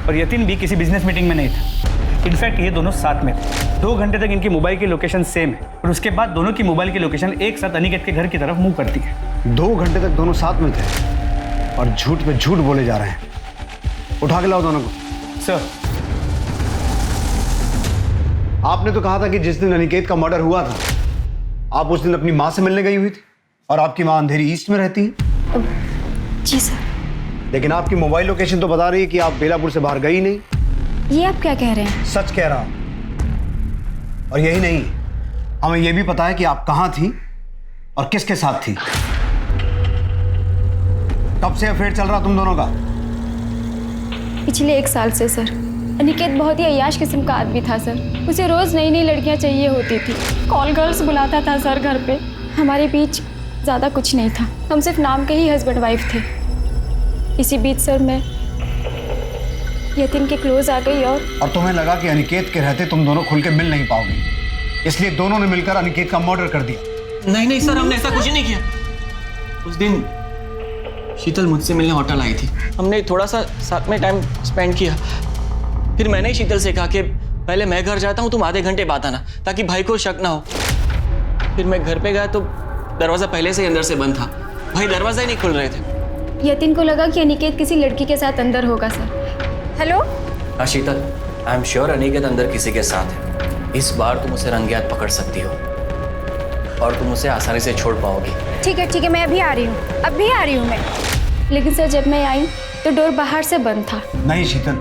Speaker 22: और यतीन भी किसी बिजनेस मीटिंग में नहीं था। इनफैक्ट ये दोनों साथ में थे। 2 घंटे तक इनकी मोबाइल की लोकेशन सेम है और उसके बाद दोनों की मोबाइल की लोकेशन एक साथ अनिकेत के घर की तरफ मूव करती है।
Speaker 12: 2 घंटे तक दोनों साथ में थे और झूठ पे झूठ बोले जा रहे हैं। उठा के लाओ दोनों को।
Speaker 22: सर,
Speaker 12: आपने तो कहा था कि जिस दिन अनिकेत का मर्डर हुआ था आप उस दिन अपनी माँ से मिलने गई हुई थी और आपकी माँ अंधेरी ईस्ट में रहती है।
Speaker 15: जी सर।
Speaker 12: लेकिन आपकी मोबाइल लोकेशन तो बता रही है कि आप बेलापुर से बाहर गई नहीं।
Speaker 15: ये आप क्या कह रहे हैं?
Speaker 12: सच कह रहा हूं। और यही नहीं, हमें यह भी पता है कि आप कहां थी और किसके साथ थी। कब से अफेयर चल रहा तुम दोनों का?
Speaker 15: पिछले 1 साल से सर। अनिकेत बहुत ही अय्याश किस्म का आदमी था सर। उसे रोज नई नई लड़कियां चाहिए होती थी। कॉल गर्ल्स बुलाता था सर घर पे। हमारे बीच ज़्यादा कुछ नहीं था, हम सिर्फ नाम के ही हस्बैंड वाइफ थे। इसी बीच सर मैं यतीन के क्लोज आ गई और
Speaker 12: तुम्हें लगा कि अनिकेत के रहते तुम दोनों खुल के मिल नहीं पाओगे, इसलिए दोनों ने मिलकर अनिकेत का मर्डर कर दिया।
Speaker 2: नहीं नहीं सर, हमने ऐसा कुछ नहीं किया। उस दिन शीतल मुझसे मिलने होटल आई थी, हमने थोड़ा सा साथ में टाइम स्पेंड किया। फिर मैंने ही शीतल से कहा कि पहले मैं घर जाता हूँ, तुम आधे घंटे बाद आना ताकि भाई को शक ना हो। फिर मैं घर पे गया तो दरवाजा पहले से ही अंदर से बंद था, भाई दरवाजा ही नहीं खुल रहे थे।
Speaker 15: यतीन को लगा कि अनिकेत किसी लड़की के साथ अंदर होगा सर। हेलो
Speaker 2: हाँ शीतल, आई एम श्योर अनिकेत अंदर किसी के साथ है। इस बार तुम उसे रंगे हाथ पकड़ सकती हो और तुम उसे आसानी से छोड़ पाओगी।
Speaker 15: ठीक है, मैं अभी आ रही हूँ, अभी आ रही हूँ मैं। लेकिन सर जब मैं आई तो डोर बाहर से बंद था।
Speaker 12: नहीं शीतल,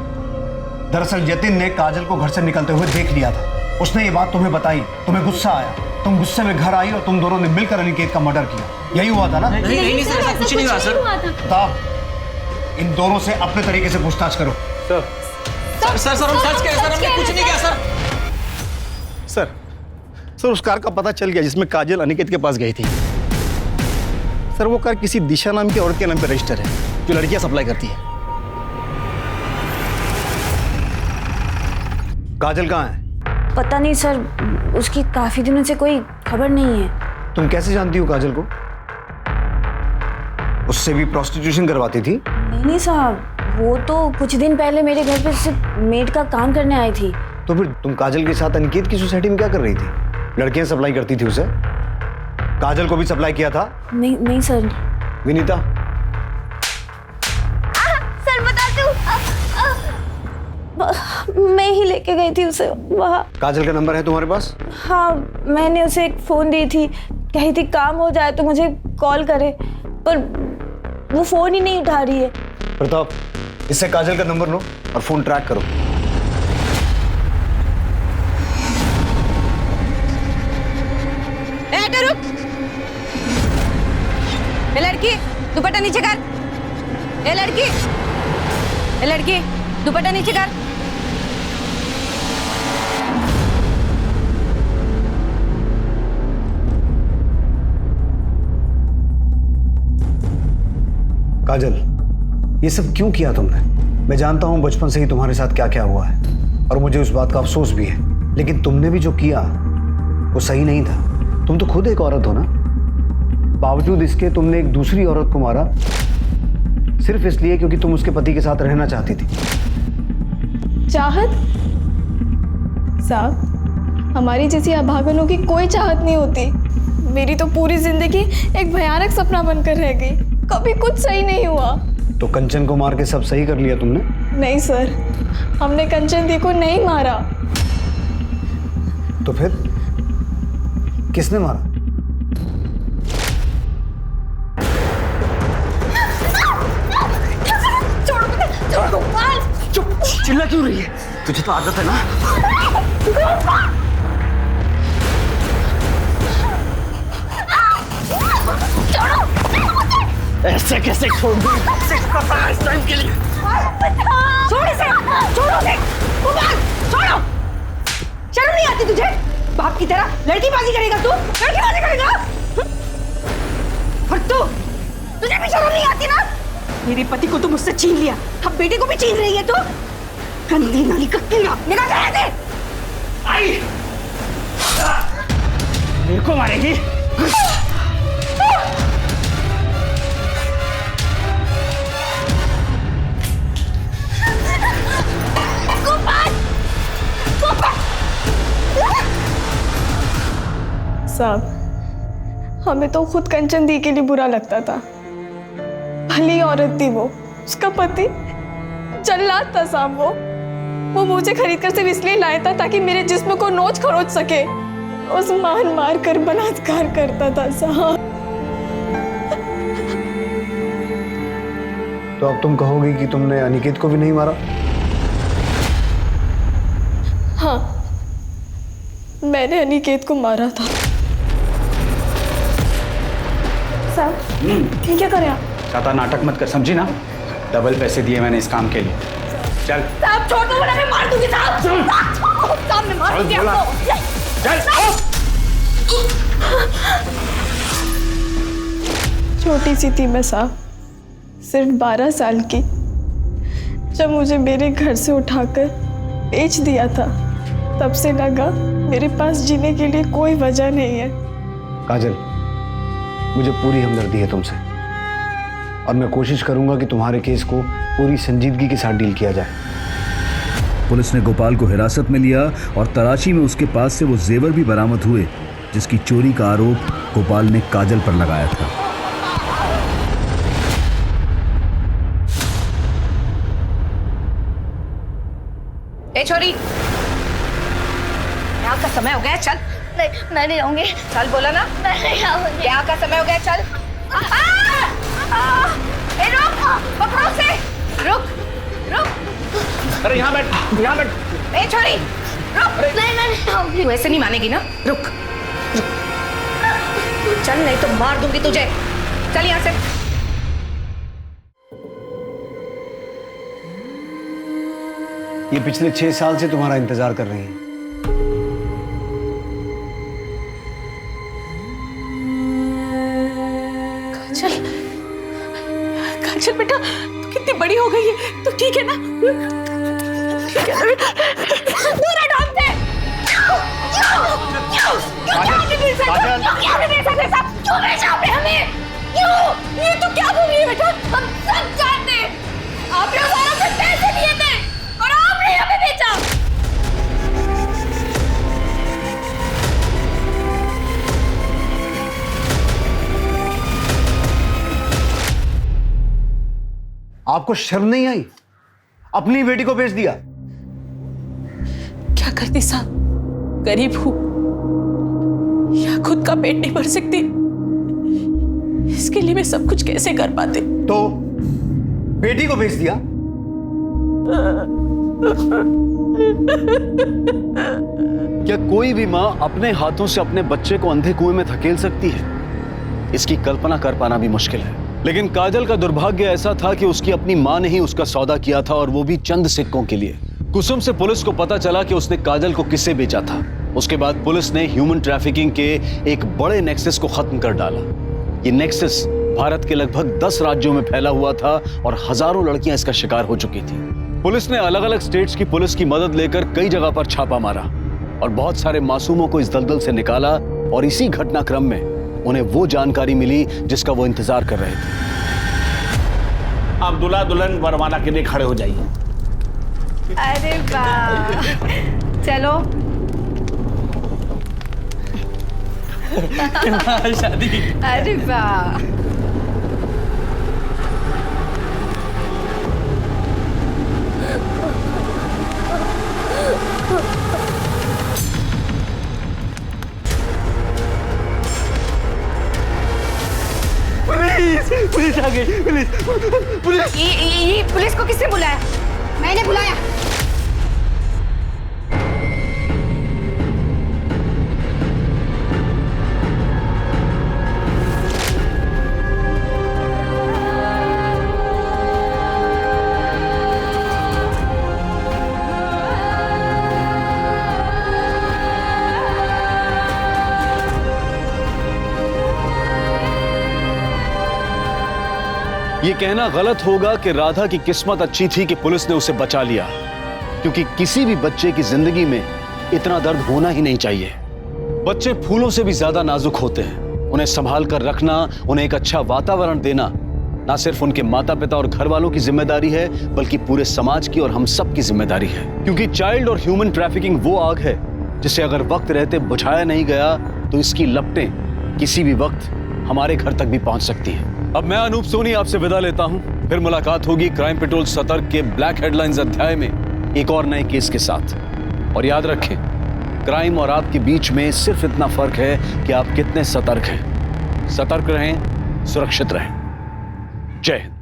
Speaker 12: दरअसल यतीन ने काजल को घर से निकलते हुए देख लिया था। उसने ये बात तुम्हें बताई, तुम्हें गुस्सा आया, तुम गुस्से में घर आई और तुम दोनों ने मिलकर अनिकेत का मर्डर किया। यही हुआ था ना?
Speaker 2: नहीं सर, ऐसा कुछ नहीं हुआ सर।
Speaker 12: बताओ, इन दोनों से अपने तरीके से पूछताछ करो।
Speaker 2: सर हम सच कह रहे सर, हमने कुछ नहीं किया सर।
Speaker 12: सर उस कार का पता चल गया जिसमें काजल अनिकेत के पास गई थी। सर वो कार किसी दिशा नाम की औरत के नाम पर रजिस्टर है जो लड़कियां सप्लाई करती है। काजल कहाँ है?
Speaker 23: पता नहीं सर, उसकी काफी दिनों से कोई खबर नहीं है।
Speaker 12: तुम कैसे जानती हो काजल को? उससे भी प्रोस्टिट्यूशन करवाती थी?
Speaker 23: नहीं साहब, वो तो कुछ दिन पहले मेरे घर पे सिर्फ मेड का काम करने आई थी।
Speaker 12: तो फिर तुम काजल के साथ अनिकेत की सोसाइटी में क्या कर रही थी? लड़कियां सप्लाई करती थी उसे? काजल को भी सप्लाई किया था?
Speaker 23: नहीं नहीं सर।
Speaker 12: विनीता,
Speaker 23: सर बताती हूँ, मैं ही लेके गई थी उसे वहाँ।
Speaker 12: काजल का नंबर है तुम्हारे पास?
Speaker 23: हाँ, मैंने उसे एक फोन दी थी, कही थी काम हो जाए तो मुझे कॉल करे, पर वो फोन ही नहीं उठा रही है।
Speaker 12: प्रताप, इससे काजल का नंबर लो और फोन ट्रैक करो।
Speaker 19: रुक, ए लड़की दुपट्टा नीचे कर। ए लड़की दुपट्टा नीचे कर।
Speaker 12: काजल, ये सब क्यों किया तुमने? मैं जानता हूं बचपन से ही तुम्हारे साथ क्या क्या हुआ है और मुझे उस बात का अफसोस भी है, लेकिन तुमने भी जो किया वो सही नहीं था। तुम तो खुद एक औरत हो ना, बावजूद इसके तुमने एक दूसरी औरत को मारा सिर्फ इसलिए क्योंकि तुम उसके पति के साथ रहना चाहती थी।
Speaker 15: चाहत? साहब, हमारी जैसी अभागनों की कोई चाहत नहीं होती। मेरी तो पूरी जिंदगी एक भयानक सपना बनकर रह गई, कभी कुछ सही नहीं हुआ।
Speaker 12: तो कंचन को मार के सब सही कर लिया तुमने?
Speaker 15: नहीं सर, हमने कंचन दी को नहीं मारा।
Speaker 12: तो फिर किसने मारा?
Speaker 9: चुप, चिल्ला क्यों रही है? तुझे तो आदत है ना। ऐसे कैसे छोड़ दूं? इस टाइम के लिए।
Speaker 19: छोड़ इसे, छोड़ो उसे, छोड़ो। शर्म नहीं आती तुझे? बाप की तरह लड़कीबाजी करेगा तू? लड़कीबाजी करेगा? और तुझे भी शर्म नहीं आती ना? मेरे पति को तो मुझसे छीन लिया, अब बेटे को भी छीन रही है तू? गंदी नाली का कीड़ा, निकल जा यहाँ से।
Speaker 9: आई, मेरे को मारेगी?
Speaker 15: साहब, हमें तो खुद कंचन दी के लिए बुरा लगता था। भली औरत थी वो, उसका पति जल्लाद था साहब। वो मुझे खरीद कर सिर्फ इसलिए लाया था ताकि मेरे जिस्म को नोच खरोच सके। उस मान मार कर बलात्कार करता था साहब।
Speaker 12: तो अब तुम कहोगी कि तुमने अनिकेत को भी नहीं मारा?
Speaker 15: हाँ, मैंने अनिकेत को मारा था। साहब, ये क्या कर रहे आप?
Speaker 22: ज्यादा नाटक मत कर, समझी ना? डबल पैसे दिए मैंने इस काम के लिए। चल
Speaker 19: साहब, छोड़ दो वरना मैं मार दूंगी साहब। साहब, मैं मार दूंगी आपको।
Speaker 22: चल।
Speaker 15: छोटी सी थी मैं साहब, सिर्फ 12 साल की, जब मुझे मेरे घर से उठाकर बेच दिया था, तब से लगा मेरे पास जीने के लिए कोई वजह नहीं है।
Speaker 12: काजल, मुझे पूरी हमदर्दी है तुमसे और मैं कोशिश करूंगा कि तुम्हारे केस को पूरी संजीदगी के साथ डील किया जाए।
Speaker 4: पुलिस ने गोपाल को हिरासत में लिया और तलाशी में उसके पास से वो जेवर भी बरामद हुए जिसकी चोरी का आरोप गोपाल ने काजल पर लगाया था।
Speaker 19: ए छोरी, यहाँ का समय हो गया, चल।
Speaker 7: नहीं, मैं नहीं आऊंगी।
Speaker 19: चल बोला ना,
Speaker 7: मैं नहीं आऊंगी।
Speaker 19: यहाँ का समय हो गया, चल। ए रुक, पकड़ो उसे, रुक, रुक।
Speaker 9: अरे यहाँ बैठ, यहाँ बैठ।
Speaker 19: ए छोरी, रुक।
Speaker 7: नहीं, मैं नहीं आऊंगी।
Speaker 19: तू ऐसे नहीं मानेगी ना, रुक, रुक। चल नहीं तो मार दूंगी तुझे। चल यहाँ से।
Speaker 12: ये पिछले 6 साल से तुम्हारा इंतजार कर रही है।
Speaker 11: काजल बेटा, तू कितनी बड़ी हो गई है, तू ठीक है ना? ठीक है ना?
Speaker 19: दूर हटो हमसे। क्यों भेजा आपने हमें? क्यों? ये तो क्या बोल रही है बेटा? हम सब जानते हैं, आपने हमारा से पैसे दिए थे और आपने हमें बेचा।
Speaker 4: आपको शर्म नहीं आई? अपनी बेटी को बेच दिया।
Speaker 11: क्या करती साहब, गरीब हूं या खुद का पेट नहीं भर सकती, इसके लिए मैं सब कुछ कैसे कर पाते?
Speaker 4: तो बेटी को बेच दिया। क्या कोई भी मां अपने हाथों से अपने बच्चे को अंधे कुएं में धकेल सकती है? इसकी कल्पना कर पाना भी मुश्किल है। लेकिन काजल का दुर्भाग्य ऐसा था कि उसकी अपनी मां ने ही उसका सौदा किया था, और वो भी चंद सिक्कों के लिए। कुसुम से पुलिस को पता चला कि उसने काजल को किसे बेचा था। उसके बाद पुलिस ने ह्यूमन ट्रैफिकिंग के एक बड़े नेक्सस को खत्म कर डाला। ये नेक्सस भारत के लगभग 10 राज्यों में फैला हुआ था और हजारों लड़कियां इसका शिकार हो चुकी थी। पुलिस ने अलग अलग स्टेट्स की पुलिस की मदद लेकर कई जगह पर छापा मारा और बहुत सारे मासूमों को इस दलदल से निकाला, और इसी घटनाक्रम में उन्हें वो जानकारी मिली जिसका वो इंतजार कर रहे थे।
Speaker 1: अब दूल्हा दुल्हन वरमाला के लिए खड़े हो जाइए।
Speaker 13: अरे वाह, चलो।
Speaker 2: शादी।
Speaker 13: अरे वाह,
Speaker 9: पुलिस आ गई। पुलिस
Speaker 19: ये पुलिस को किसने बुलाया? मैंने बुलाया।
Speaker 4: ये कहना गलत होगा कि राधा की किस्मत अच्छी थी कि पुलिस ने उसे बचा लिया, क्योंकि किसी भी बच्चे की जिंदगी में इतना दर्द होना ही नहीं चाहिए। बच्चे फूलों से भी ज्यादा नाजुक होते हैं। उन्हें संभाल कर रखना, उन्हें एक अच्छा वातावरण देना ना सिर्फ उनके माता पिता और घर वालों की जिम्मेदारी है, बल्कि पूरे समाज की और हम सब की जिम्मेदारी है। क्योंकि चाइल्ड और ह्यूमन ट्रैफिकिंग वो आग है जिसे अगर वक्त रहते बुझाया नहीं गया तो इसकी लपटें किसी भी वक्त हमारे घर तक भी पहुंच सकती है। अब मैं अनूप सोनी आपसे विदा लेता हूं। फिर मुलाकात होगी क्राइम पेट्रोल सतर्क के ब्लैक हेडलाइंस अध्याय में एक और नए केस के साथ। और याद रखें, क्राइम और आपके बीच में सिर्फ इतना फर्क है कि आप कितने सतर्क हैं। सतर्क रहें, सुरक्षित रहें। जय हिंद।